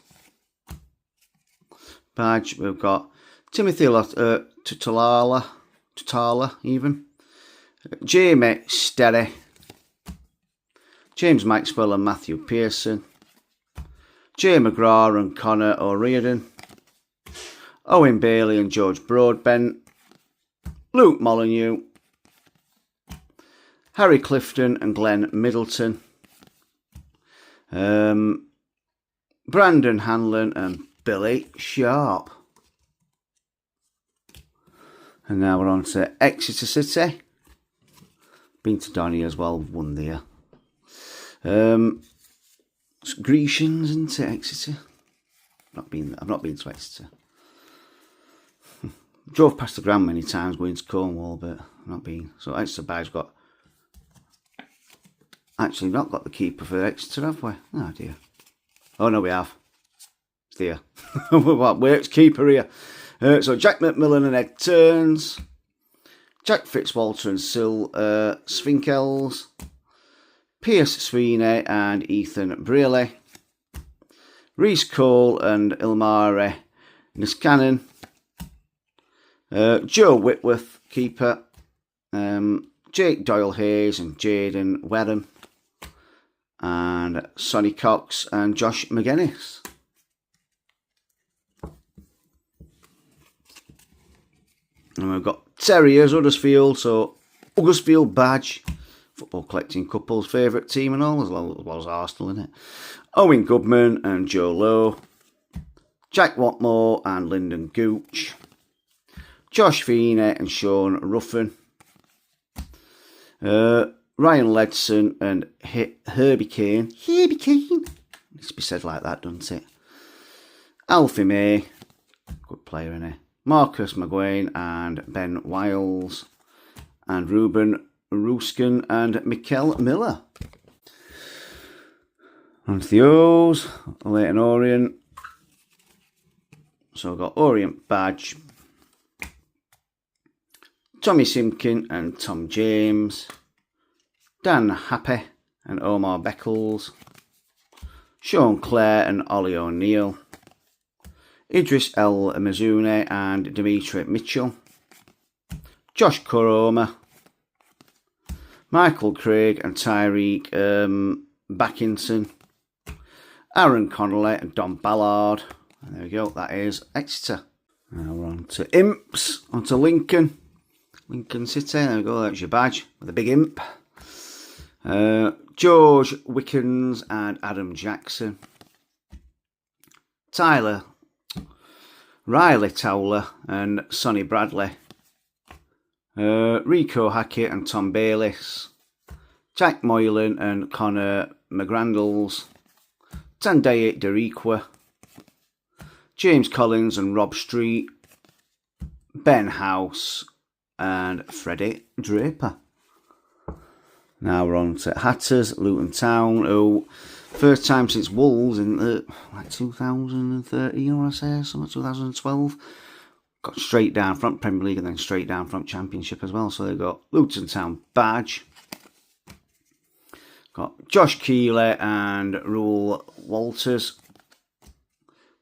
Badge. We've got Timothy Tutala even. Jamie Sterry. James Maxwell and Matthew Pearson. Jay McGraw and Connor O'Riordan. Owen Bailey and George Broadbent. Luke Molyneux. Harry Clifton and Glenn Middleton. Brandon Hanlon and Billy Sharp. And now we're on to Exeter City. Been to Donny as well, won there. It's Grecians, isn't it, Exeter? I've not been to Exeter. Drove past the ground many times going to Cornwall, but I've not been. So Exeter Bay's got... Actually not got the keeper for Exeter, have we? Oh dear. Oh no, we have. It's there. Where's keeper here? So Jack McMillan and Ed Turns. Jack Fitzwalter and Sil Svinkels. Pierce Sweeney and Ethan Brearley. Reece Cole and Ilmari Niskanen. Joe Whitworth, keeper. Jake Doyle Hayes and Jaden Wareham. And Sonny Cox and Josh McGuinness. And we've got Terriers, Huddersfield, so Huddersfield Badge. Football collecting couples, favourite team and all, as well as Arsenal, innit? Owen Goodman and Joe Lowe. Jack Watmore and Lyndon Gooch. Josh Feeney and Sean Ruffin. Ryan Ledson and Herbie Kane. Herbie Kane. Needs to be said like that, doesn't it? Alfie May. Good player, isn't he? Marcus McGuane and Ben Wiles. And Ruben Ruskin and Mikel Miller. On to the O's. Leighton Orient. So I've got Orient badge. Tommy Simkin and Tom James. Dan Happy and Omar Beckles. Sean Clare and Ollie O'Neill. Idris El Mizune and Dimitri Mitchell. Josh Koroma. Michael Craig and Tyreek Backinson. Aaron Connolly and Don Ballard. And there we go, that is Exeter. Now we're on to Imps, on to Lincoln. Lincoln City, there we go, that's your badge with a big imp. George Wickens and Adam Jackson. Riley Towler and Sonny Bradley. Rico Hackett and Tom Bayliss. Jack Moylan and Connor McGrandles. Tandeye Deriqua. James Collins and Rob Street. Ben House and Freddie Draper. Now we're on to Hatters, Luton Town. Oh, first time since Wolves in like 2013, I want to say, something 2012. Got straight down front Premier League and then straight down front Championship as well. So they've got Luton Town badge. Got Josh Keeley and Rule Walters.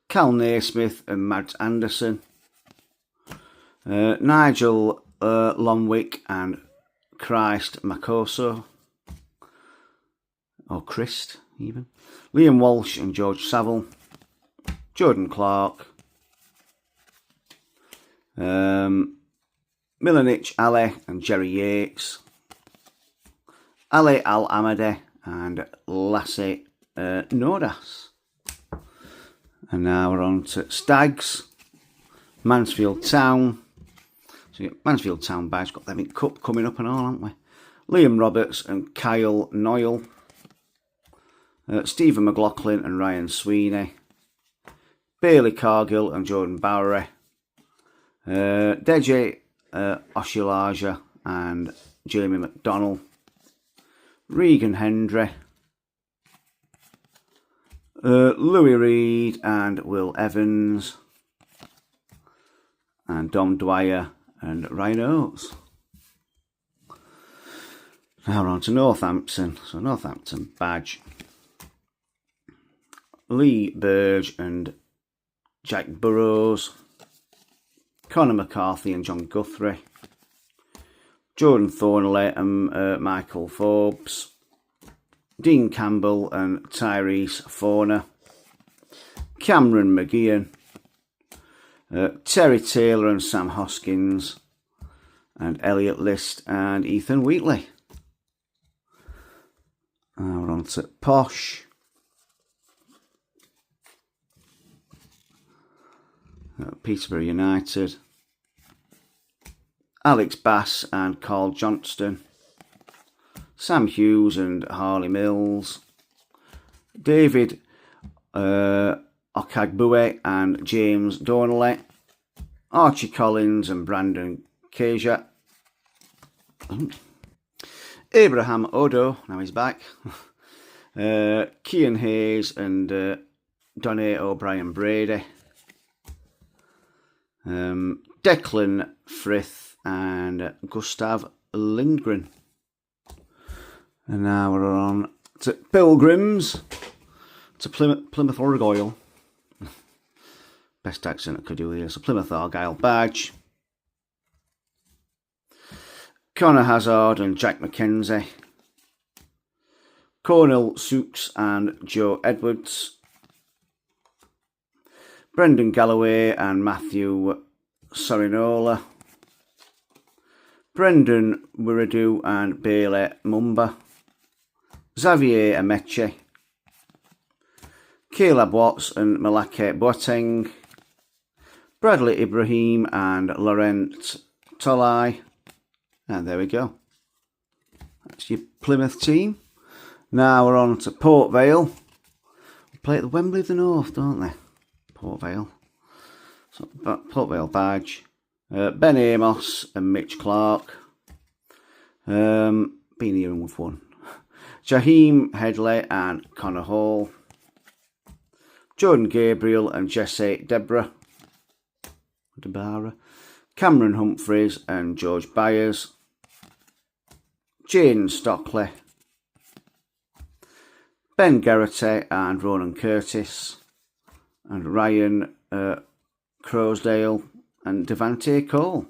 Cal Naismith and Mads Anderson. Nigel Lomwick and Christ Makoso. Or Christ, even. Liam Walsh and George Saville. Jordan Clark. Milanich Ali and Jerry Yates. Ali Al Amade and Lassie Nordas. And now we're on to Stags, Mansfield Town. So you get Mansfield Town badge, got them in cup coming up and all, haven't we? Liam Roberts and Kyle Noyle. Stephen McLaughlin and Ryan Sweeney. Bailey Cargill and Jordan Bowery. Deji Oshilaja and Jamie McDonnell. Regan Hendry. Louis Reed and Will Evans. And Dom Dwyer and Ryan Oates. Now we're on to Northampton. So Northampton badge. Lee Burge and Jack Burrows. Conor McCarthy and John Guthrie. Jordan Thornley and Michael Forbes. Dean Campbell and Tyrese Forner. Cameron McGeehan. Terry Taylor and Sam Hoskins. And Elliot List and Ethan Wheatley. Now we're on to Posh. Peterborough United. Alex Bass and Carl Johnston. Sam Hughes and Harley Mills. David Okagbue and James Donnelly. Archie Collins and Brandon Keja. Abraham Odo, now he's back. Kean Hayes and Donny O'Brien Brady. Declan Frith and Gustav Lindgren. And now we're on to Pilgrims, to Plymouth Argyle. Best accent I could do here. So Plymouth Argyle badge. Connor Hazard and Jack McKenzie. Cornel Sooks and Joe Edwards. Brendan Galloway and Matthew Sorinola. Brendan Wiradu and Bailey Mumba. Xavier Ameche. Caleb Watts and Malake Boateng. Bradley Ibrahim and Laurent Tolai. And there we go. That's your Plymouth team. Now we're on to Port Vale. They play at the Wembley of the North, don't they? Port Vale. So, Port Vale badge. Ben Amos and Mitch Clark. Been here and we've won. Jaheim Headley and Connor Hall. Jordan Gabriel and Jesse Deborah. Cameron Humphreys and George Byers. Jane Stockley. Ben Garrity and Ronan Curtis. And Ryan Crosdale and Devante Cole.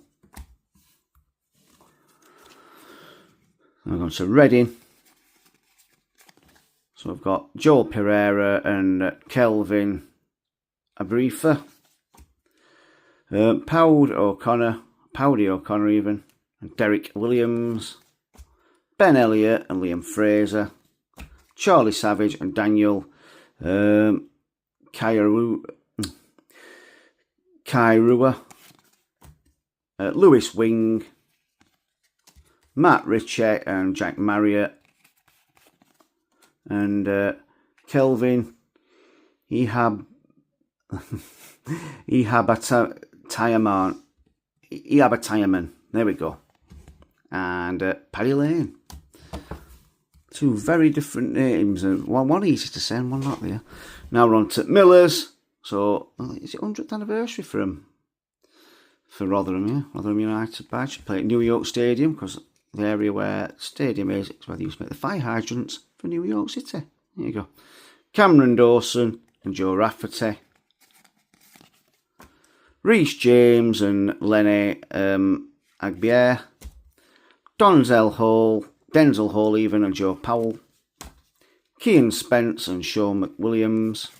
I'm going to Reading. So I've got Joel Pereira and Kelvin Abrifa. Powdy O'Connor even, and Derek Williams. Ben Elliott and Liam Fraser. Charlie Savage and Daniel Kairua. Lewis Wing. Matt Ritchie and Jack Marriott. And Kelvin Tiaman. There we go. And Paddy Lane. Two very different names. And one easy to say and one not there. Now we're on to Millers. So, is it 100th anniversary for him? For Rotherham, yeah. Rotherham United badge. Play at New York Stadium, because the area where the stadium is where they used to make the fire hydrants for New York City. There you go. Cameron Dawson and Joe Rafferty. Reece James and Lenny Agbier. Denzel Hall even and Joe Powell. Kean Spence and Sean McWilliams.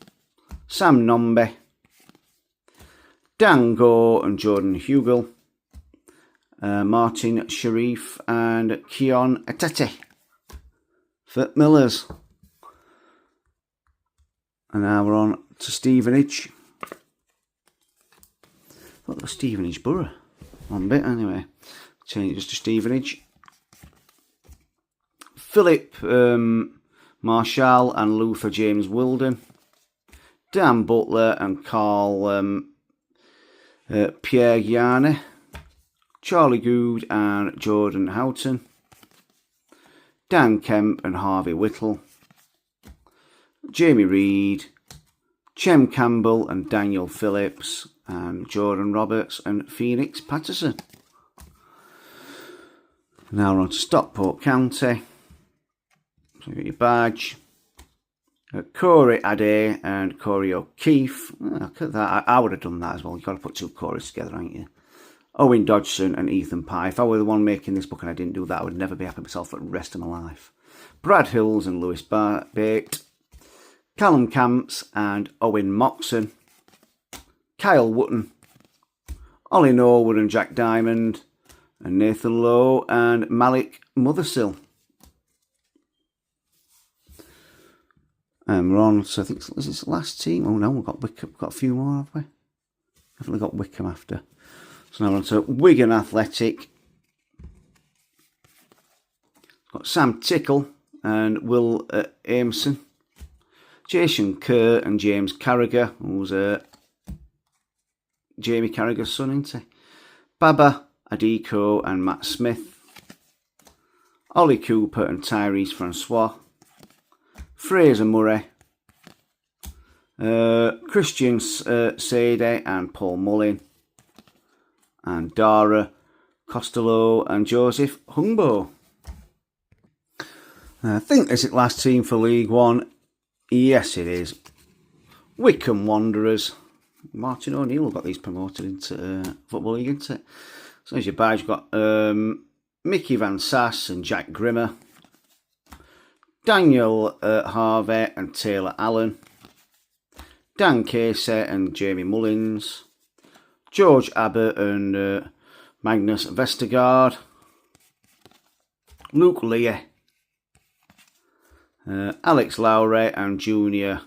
Sam Nombe. Dan Gore and Jordan Hugel. Martin Sharif and Keon Atete for Millers. And now we're on to Stevenage. I thought that was Stevenage Borough. One bit anyway. Change it just to Stevenage. Philip Marshall and Luther James Wilden. Dan Butler and Carl Pierre Yarne. Charlie Good and Jordan Houghton. Dan Kemp and Harvey Whittle. Jamie Reid. Chem Campbell and Daniel Phillips. And Jordan Roberts and Phoenix Patterson. Now we're on to Stockport County. So you got your badge. Corey Ade and Corey O'Keefe. Look at that. I would have done that as well. You've got to put two Corys together, ain't you? Owen Dodgson and Ethan Pye. If I were the one making this book and I didn't do that, I would never be happy with myself for the rest of my life. Brad Hills and Lewis Bate. Callum Camps and Owen Moxon. Kyle Wotton. Ollie Norwood and Jack Diamond. And Nathan Lowe and Malik Mothersill. And we're on, so I think, is this the last team? Oh no, we've got Wickham, got a few more, have we? Definitely got Wickham after. So now we're on to Wigan Athletic. Got Sam Tickle and Will Ameson. Jason Kerr and James Carragher, who's Jamie Carragher's son, isn't he? Baba Adiko and Matt Smith. Ollie Cooper and Tyrese Francois. Fraser Murray. Christian Sade and Paul Mullin. And Dara Costello and Joseph Hungbo. I think this is the last team for League One. Yes, it is. Wycombe Wanderers. Martin O'Neill got these promoted into Football League, isn't it? So as your badge, you've got Mickey Van Sass and Jack Grimmer. Daniel Harvey and Taylor Allen. Dan Casey and Jamie Mullins. George Abbott and Magnus Vestergaard. Luke Leah. Alex Lowry and Junior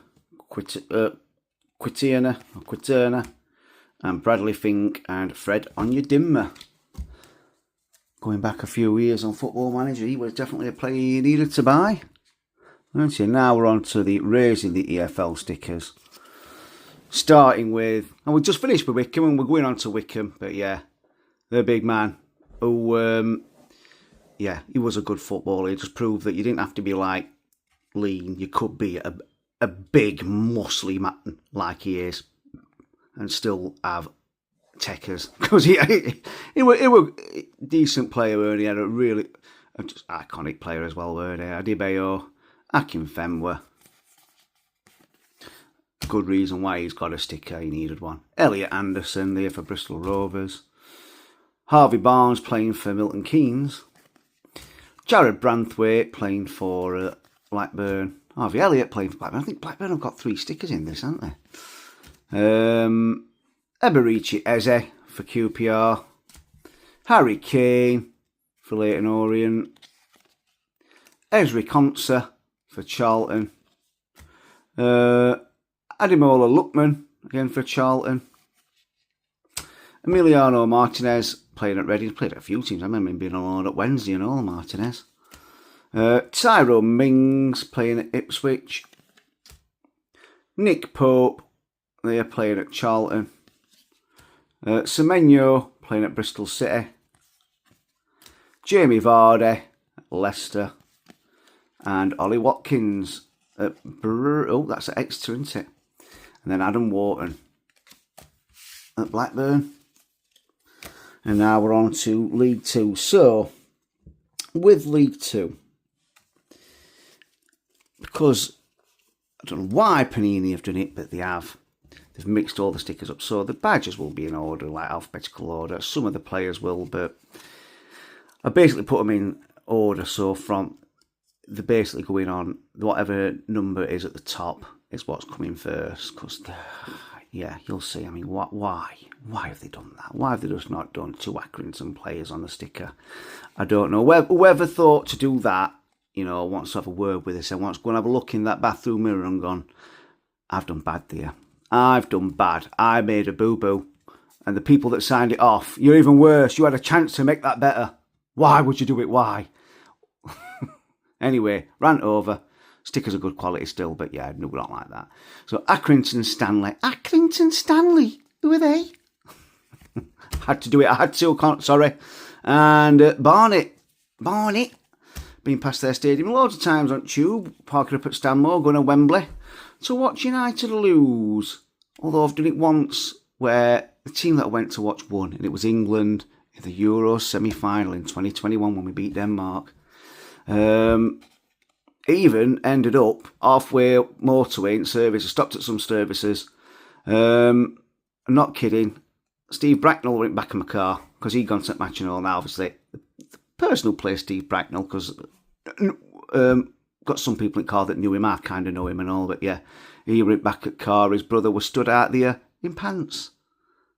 Quiterna. And Bradley Fink and Fred Onyedinma. going back a few years on Football Manager, he was definitely a player you needed to buy. And now we're on to the raising the EFL stickers. Starting with, and we just finished with Wickham and we're going on to Wickham, but yeah, the big man who, yeah, he was a good footballer. He just proved that you didn't have to be like lean. You could be a big, muscly man like he is and still have techers. Because he was a decent player, and he had a really just iconic player as well, weren't he? Adebayo, Akinfenwa. Good reason why he's got a sticker, he needed one. Elliot Anderson there for Bristol Rovers. Harvey Barnes playing for Milton Keynes. Jared Branthwaite playing for Blackburn. Harvey Elliott playing for Blackburn. I think Blackburn have got 3 stickers in this, haven't they? Eberici Eze for QPR. Harry Kane for Leyton Orient. Ezri Konsa for Charlton. Ademola Lookman again for Charlton. Emiliano Martinez playing at Reading. Played at a few teams. I remember him being on at Wednesday and all, Martinez. Tyrone Mings playing at Ipswich. Nick Pope, they're playing at Charlton. Semenyo playing at Bristol City. Jamie Vardy at Leicester. And Ollie Watkins at that's at Exeter, isn't it? And then Adam Wharton at Blackburn. And now we're on to League Two. So, with League Two, because I don't know why Panini have done it, but they have. They've mixed all the stickers up. So the badges will be in order, like alphabetical order. Some of the players will, but I basically put them in order. So from they're basically going on whatever number is at the top is what's coming first. Because yeah, you'll see. I mean, why have they done that? Why have they just not done 2 Accrington players on the sticker? I don't know. Whoever thought to do that, you know, wants to have a word with us and wants to go and have a look in that bathroom mirror and gone, I've done bad there. I've done bad. I made a boo-boo. And the people that signed it off, you're even worse. You had a chance to make that better. Why would you do it? Why? Anyway, rant over. Stickers are good quality still, but yeah, no, not like that. So, Accrington Stanley. Accrington Stanley? Who are they? Had to do it. I had to, sorry. And Barnet. Been past their stadium loads of times on tube. Parking up at Stanmore, going to Wembley to watch United lose. Although I've done it once where the team that I went to watch won, and it was England in the Euro semi-final in 2021 when we beat Denmark. Even ended up halfway motorway in service. I stopped at some services. I'm not kidding. Steve Bracknell went back in my car because he'd gone to that match and all. Now, obviously, the personal player Steve Bracknell, because got some people in the car that knew him. I kind of know him and all, but yeah, he went back at car. His brother was stood out there in pants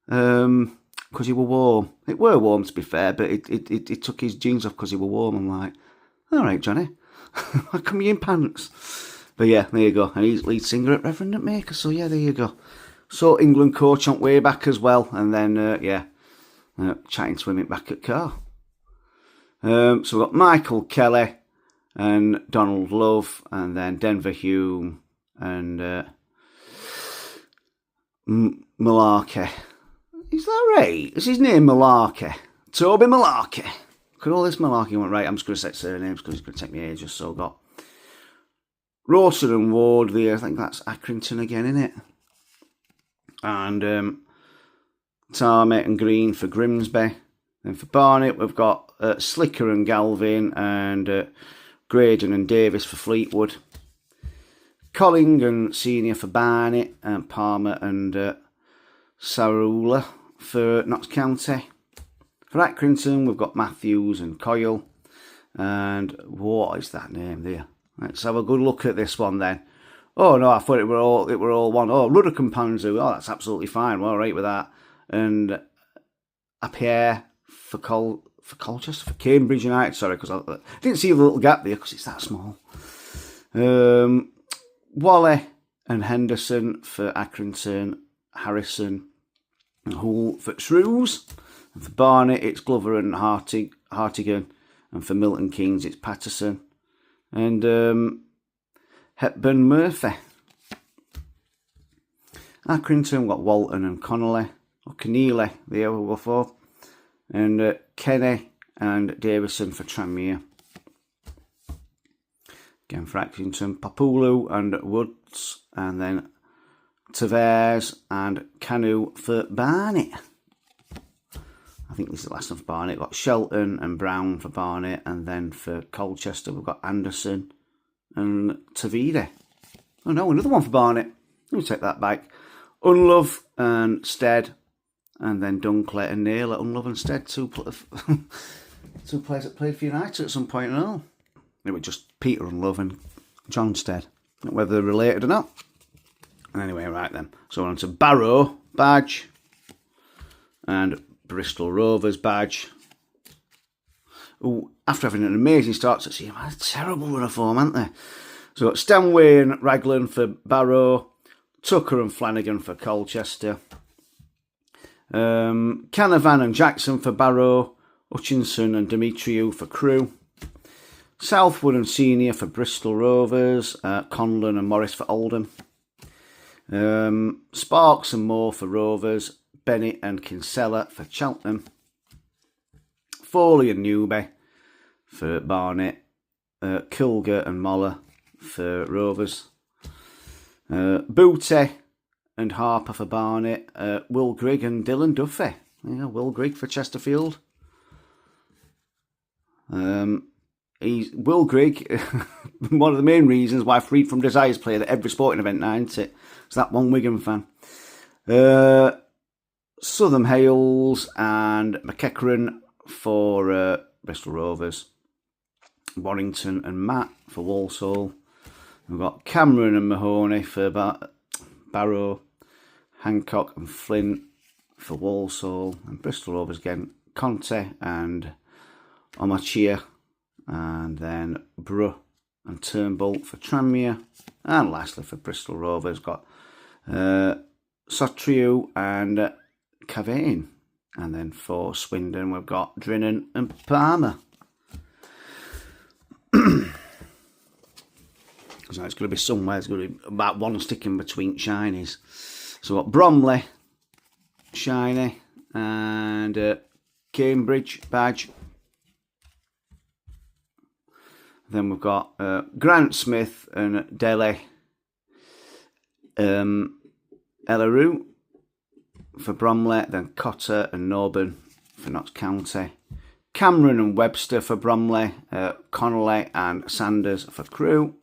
because he were warm. It were warm, to be fair, but it took his jeans off because he were warm. I'm like, all right, Johnny. How come you in pants? But yeah, there you go. And he's lead singer at Reverend Maker, so yeah, there you go. So England coach on way back as well, and then chatting to him back at car. So we've got Michael Kelly and Donald Love, and then Denver Hume and Malarkey. Is that right? Is his name Malarkey? Toby Malarkey. Could all this Malarkey went right? I'm just going to set surnames because it's going to take me ages. So I've got Rawson and Ward there. I think that's Accrington again, isn't it? And Tarmet and Green for Grimsby. And for Barnet, we've got Slicker and Galvin, and Graydon and Davis for Fleetwood. Colling and Senior for Barnet, and Palmer and Sarula for Notts County. For Accrington, we've got Matthews and Coyle. And what is that name there? Let's have a good look at this one then. Oh no, I thought it were all one. Oh, Ruddock and Panzu. Oh, that's absolutely fine. We're all right with that. And Apierre for Colchester, for Cambridge United. Sorry, because I didn't see the little gap there because it's that small. Wally and Henderson for Accrington. Harrison and Hull for Shrews. And for Barnet, it's Glover and Hartig Hartigan, and for Milton Keynes it's Patterson and Hepburn Murphy. Accrington, we've got Walton and Connolly, or Keneally, there we go for, and Kenny and Davison for Tranmere. Again for Accrington, Papulu and Woods, and then Tavares and Canu for Barnet. I think this is the last one for Barnet. We've got Shelton and Brown for Barnet, and then for Colchester we've got Anderson and Tavide. Oh no, another one for Barnet. Let me take that back. Unlove and Stead, and then Dunkley and Naylor. Unlove and Stead, two players that played for United at some point and all. It was just Peter Unlove and John Stead. Whether they're related or not. Anyway, right then. So on to Barrow badge and Bristol Rovers badge. Ooh, after having an amazing start to the season, a terrible run of form, haven't they? So Stanway and Raglan for Barrow, Tucker and Flanagan for Colchester, Canavan and Jackson for Barrow, Hutchinson and Demetriou for Crewe, Southwood and Senior for Bristol Rovers, Conlon and Morris for Oldham, Sparks and Moore for Rovers, Bennett and Kinsella for Cheltenham, Foley and Newby for Barnet, Kilger and Moller for Rovers, Booty and Harper for Barnet, Will Grigg and Dylan Duffy. Yeah, Will Grigg for Chesterfield. Will Grigg, one of the main reasons why Freed from Desires played at every sporting event now, isn't it? It's that one Wigan fan. Southern Hales and McEachran for Bristol Rovers. Warrington and Matt for Walsall. We've got Cameron and Mahoney for Barrow. Hancock and Flint for Walsall. And Bristol Rovers again, Conte and Omachia. And then Bruh and Turnbull for Tranmere. And lastly for Bristol Rovers, got Sotriou and Cavane. And then for Swindon, we've got Drinan and Palmer. So it's going to be somewhere, it's going to be about one sticking between shinies. So we've got Bromley, shiny, and Cambridge badge. Then we've got Grant Smith and Delhi, Elleroo for Bromley, then Cotter and Norburn for Notts County, Cameron and Webster for Bromley, Connolly and Sanders for Crewe,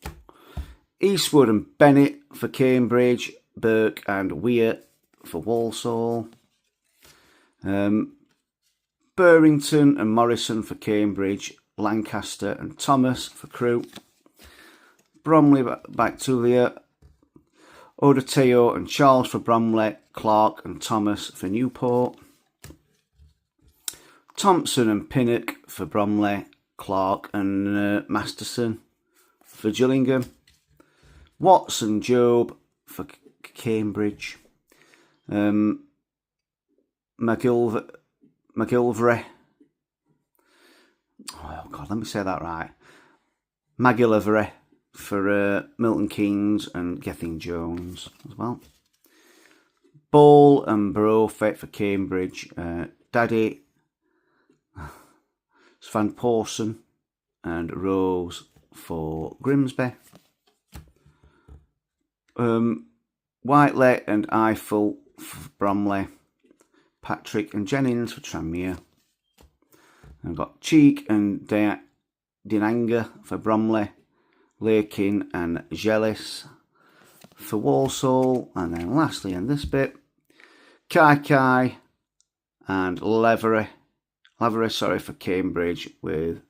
Eastwood and Bennett for Cambridge, Burke and Weir for Walsall, Burrington and Morrison for Cambridge, Lancaster and Thomas for Crewe, Bromley back to the Odateo and Charles for Bromley, Clark and Thomas for Newport, Thompson and Pinnock for Bromley, Clark and Masterson for Gillingham, Watson Job for Cambridge, McGilvray. Oh God, let me say that right. McGillivray for Milton Keynes and Gethin Jones as well. Ball and Brophy for Cambridge. Daddy, Svan Pawson and Rose for Grimsby. Whiteley and Eiffel for Bromley. Patrick and Jennings for Tranmere. I've got Cheek and Dinanga for Bromley, Lakin and Gellis for Walsall, and then lastly in this bit, Kai and Lavery for Cambridge, with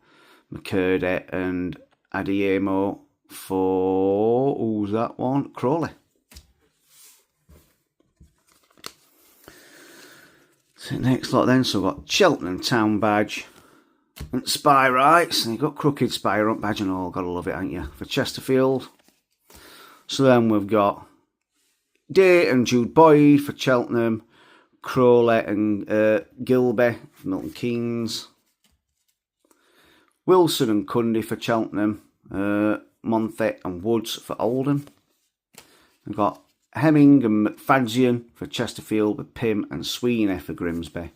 McCurdy and Adiemo for, who's that one? Crawley. So next lot then, so we've got Cheltenham Town badge. And Spy Rights, and you've got Crooked Spy Rump badge and all, gotta love it, ain't you? For Chesterfield. So then we've got Day and Jude Boyd for Cheltenham, Crawley and Gilby for Milton Keynes, Wilson and Cundy for Cheltenham. Monthet and Woods for Oldham. We've got Hemming and McFadzean for Chesterfield with Pym and Sweeney for Grimsby.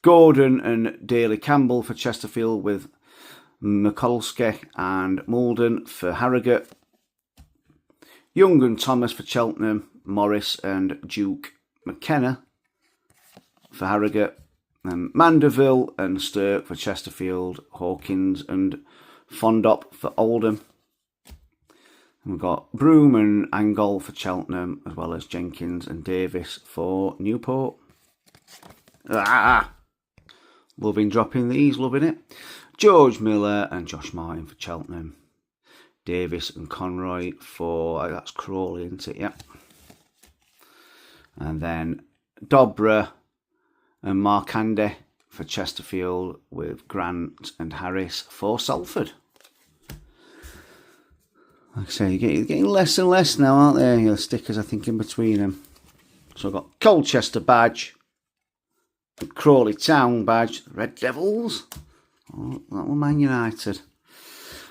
Gordon and Daly Campbell for Chesterfield with Mikulski and Mulden for Harrogate. Young and Thomas for Cheltenham. Morris and Duke McKenna for Harrogate. Mandeville and Stirk for Chesterfield. Hawkins and Fondop for Oldham. And we've got Broome and Angol for Cheltenham, as well as Jenkins and Davis for Newport. Loving dropping these, loving it. George Miller and Josh Martin for Cheltenham. Davis and Conroy for, that's Crawley, isn't it? Yep. And then Dobra and Markande for Chesterfield with Grant and Harris for Salford. Like I say, you're getting less and less now, aren't there? The stickers, I think, in between them. So I've got Colchester badge, Crawley Town badge, Red Devils. Oh, that one Man United.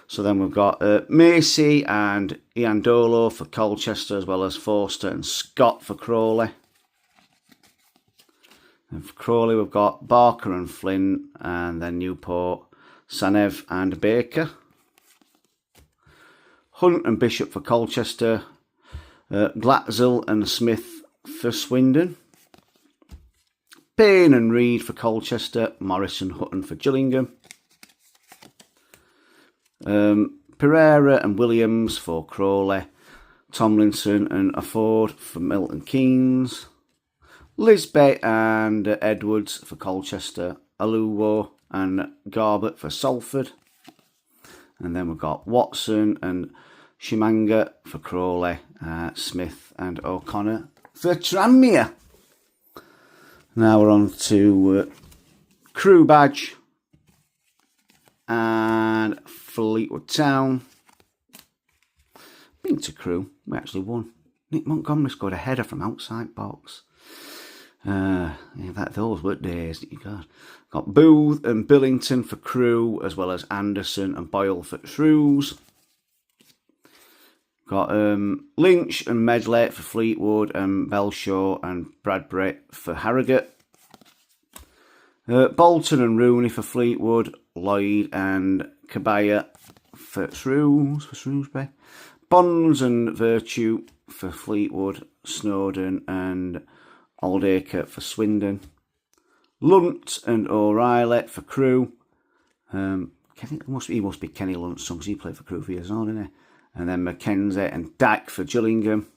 So then we've got Macy and Ian Dolo for Colchester, as well as Forster and Scott for Crawley. And for Crawley, we've got Barker and Flynn, and then Newport, Sanev and Baker. Hunt and Bishop for Colchester, Glatzel and Smith for Swindon. Payne and Reed for Colchester, Morris and Hutton for Gillingham. Pereira and Williams for Crawley, Tomlinson and Afford for Milton Keynes. Lisbeth and Edwards for Colchester, Aluwo and Garbett for Salford. And then we've got Watson and Shimanga for Crawley, Smith and O'Connor for Tranmere. Now we're on to Crew badge and Fleetwood Town. Been to Crew, we actually won. Nick Montgomery scored a header from outside box. Those were days that you got Booth and Billington for Crew, as well as Anderson and Boyle for Shrews. Got Lynch and Medley for Fleetwood, and Belshaw and Bradbury for Harrogate. Bolton and Rooney for Fleetwood, Lloyd and Cabaya for Shrewsbury. Bonds and Virtue for Fleetwood, Snowden and Oldacre for Swindon. Lunt and O'Reilly for Crew. He must be Kenny Lunt's son, because he played for Crew for years, didn't he? And then Mackenzie and Dak for Gillingham.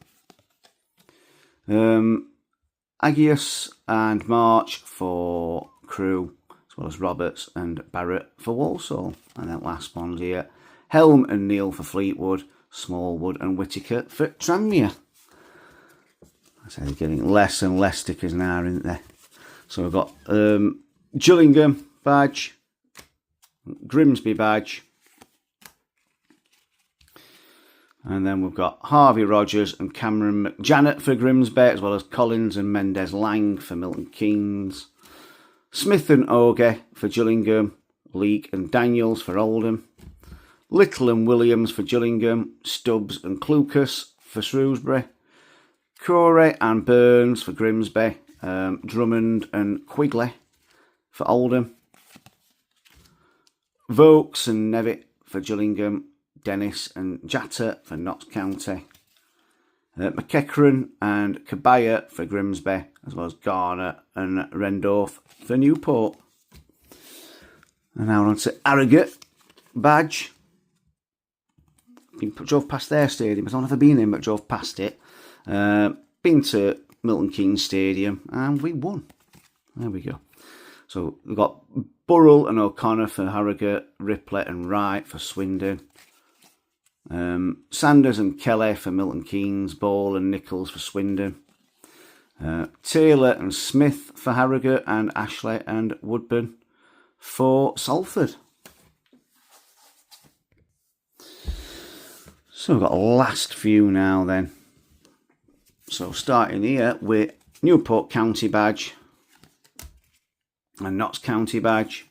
Agius and March for Crew, as well as Roberts and Barrett for Walsall. And then last ones here, Helm and Neil for Fleetwood, Smallwood and Whittaker for Tranmere. I say they're getting less and less stickers now, aren't they? So we've got Gillingham badge, Grimsby badge, and then we've got Harvey Rogers and Cameron McJanet for Grimsby, as well as Collins and Mendes Lang for Milton Keynes. Smith and Oge for Gillingham, Leake and Daniels for Oldham. Little and Williams for Gillingham, Stubbs and Clucas for Shrewsbury. Corey and Burns for Grimsby, Drummond and Quigley for Oldham. Vokes and Nevitt for Gillingham, Dennis and Jatta for Notts County. McEachran and Cabaya for Grimsby, as well as Garner and Rendorf for Newport. And now we're on to Harrogate badge. Drove past their stadium. I've never been in, but drove past it. Been to Milton Keynes Stadium, and we won. There we go. So we've got Burrell and O'Connor for Harrogate, Ripley and Wright for Swindon. Sanders and Kelly for Milton Keynes, Ball and Nichols for Swindon. Taylor and Smith for Harrogate, and Ashley and Woodburn for Salford. So we've got a last few now then. So starting here with Newport County badge and Notts County badge.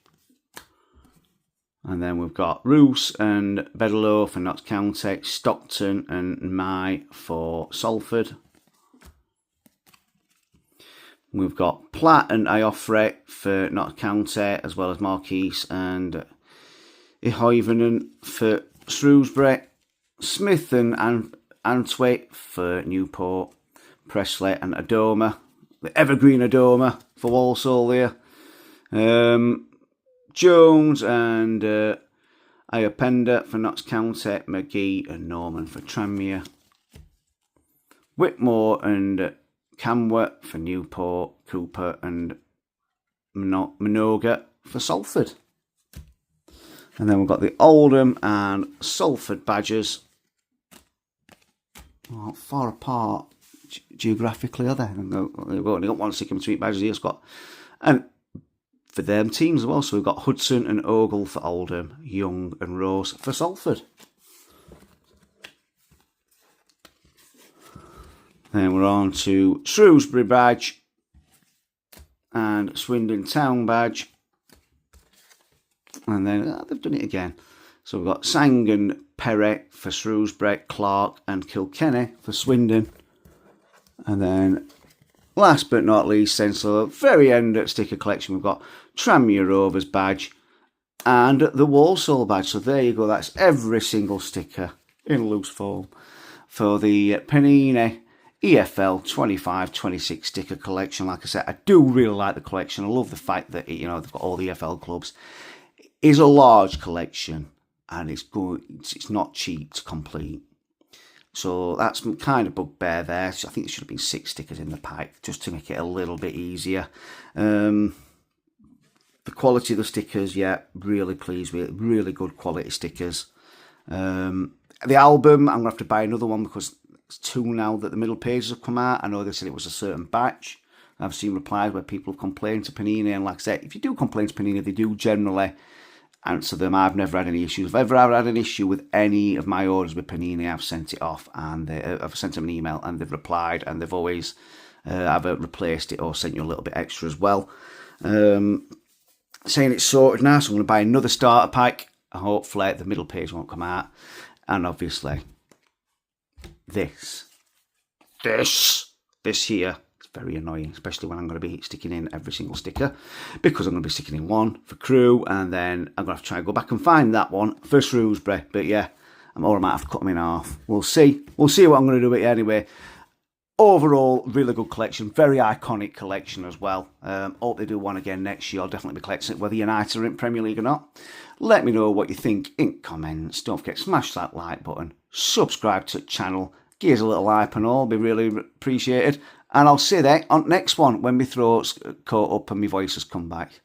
And then we've got Roos and Bedlow for Notts County, Stockton and Mai for Salford. We've got Platt and Iofre for Notts County, as well as Marquis and Ihoivenen for Shrewsbury. Smith and Antwi for Newport. Presley and Adoma, the evergreen Adoma for Walsall there. Jones and Iopenda for Notts County. McGee and Norman for Tranmere. Whitmore and Camworth for Newport. Cooper and Minoga for Salford. And then we've got the Oldham and Salford Badgers. Oh, far apart geographically are they? We've only got one sticker between Badgers here, Scott. And for them teams as well, so we've got Hudson and Ogle for Oldham, Young and Rose for Salford. Then we're on to Shrewsbury badge and Swindon Town badge. And then they've done it again. So we've got Sang and Perry for Shrewsbury, Clark and Kilkenny for Swindon. And then last but not least, then, so very end at sticker collection, we've got Tranmere Rovers badge and the Walsall badge. So there you go, that's every single sticker in loose form for the Panini EFL 25-26 sticker collection. Like I said, I do really like the collection. I love the fact that, you know, they've got all the EFL clubs. It is a large collection and it's good. It's not cheap to complete. So that's kind of bugbear there. So I think there should have been 6 stickers in the pack just to make it a little bit easier. The quality of the stickers, yeah, really pleased with it. Really good quality stickers. The album, I'm going to have to buy another one because it's 2 now that the middle pages have come out. I know they said it was a certain batch. I've seen replies where people have complained to Panini, and like I said, if you do complain to Panini, they do generally answer them. I've never had any issues. If I've ever had an issue with any of my orders with Panini, I've sent it off and I've sent them an email and they've replied, and they've always either replaced it or sent you a little bit extra as well. Saying it's sorted now, so I'm going to buy another starter pack. Hopefully the middle page won't come out. And obviously this here, it's very annoying, especially when I'm going to be sticking in every single sticker, because I'm going to be sticking in one for Crew, and then I'm going to have to try and go back and find that one for Shrewsbury. But yeah, I might have to cut them in half. We'll see what I'm going to do with it anyway. Overall, really good collection, very iconic collection as well. Hope they do one again next year. I'll definitely be collecting it, whether United are in Premier League or not. Let me know what you think in comments. Don't forget, smash that like button, subscribe to the channel, give us a little hype and all, be really appreciated. And I'll see you there on the next one when my throat's caught up and my voice has come back.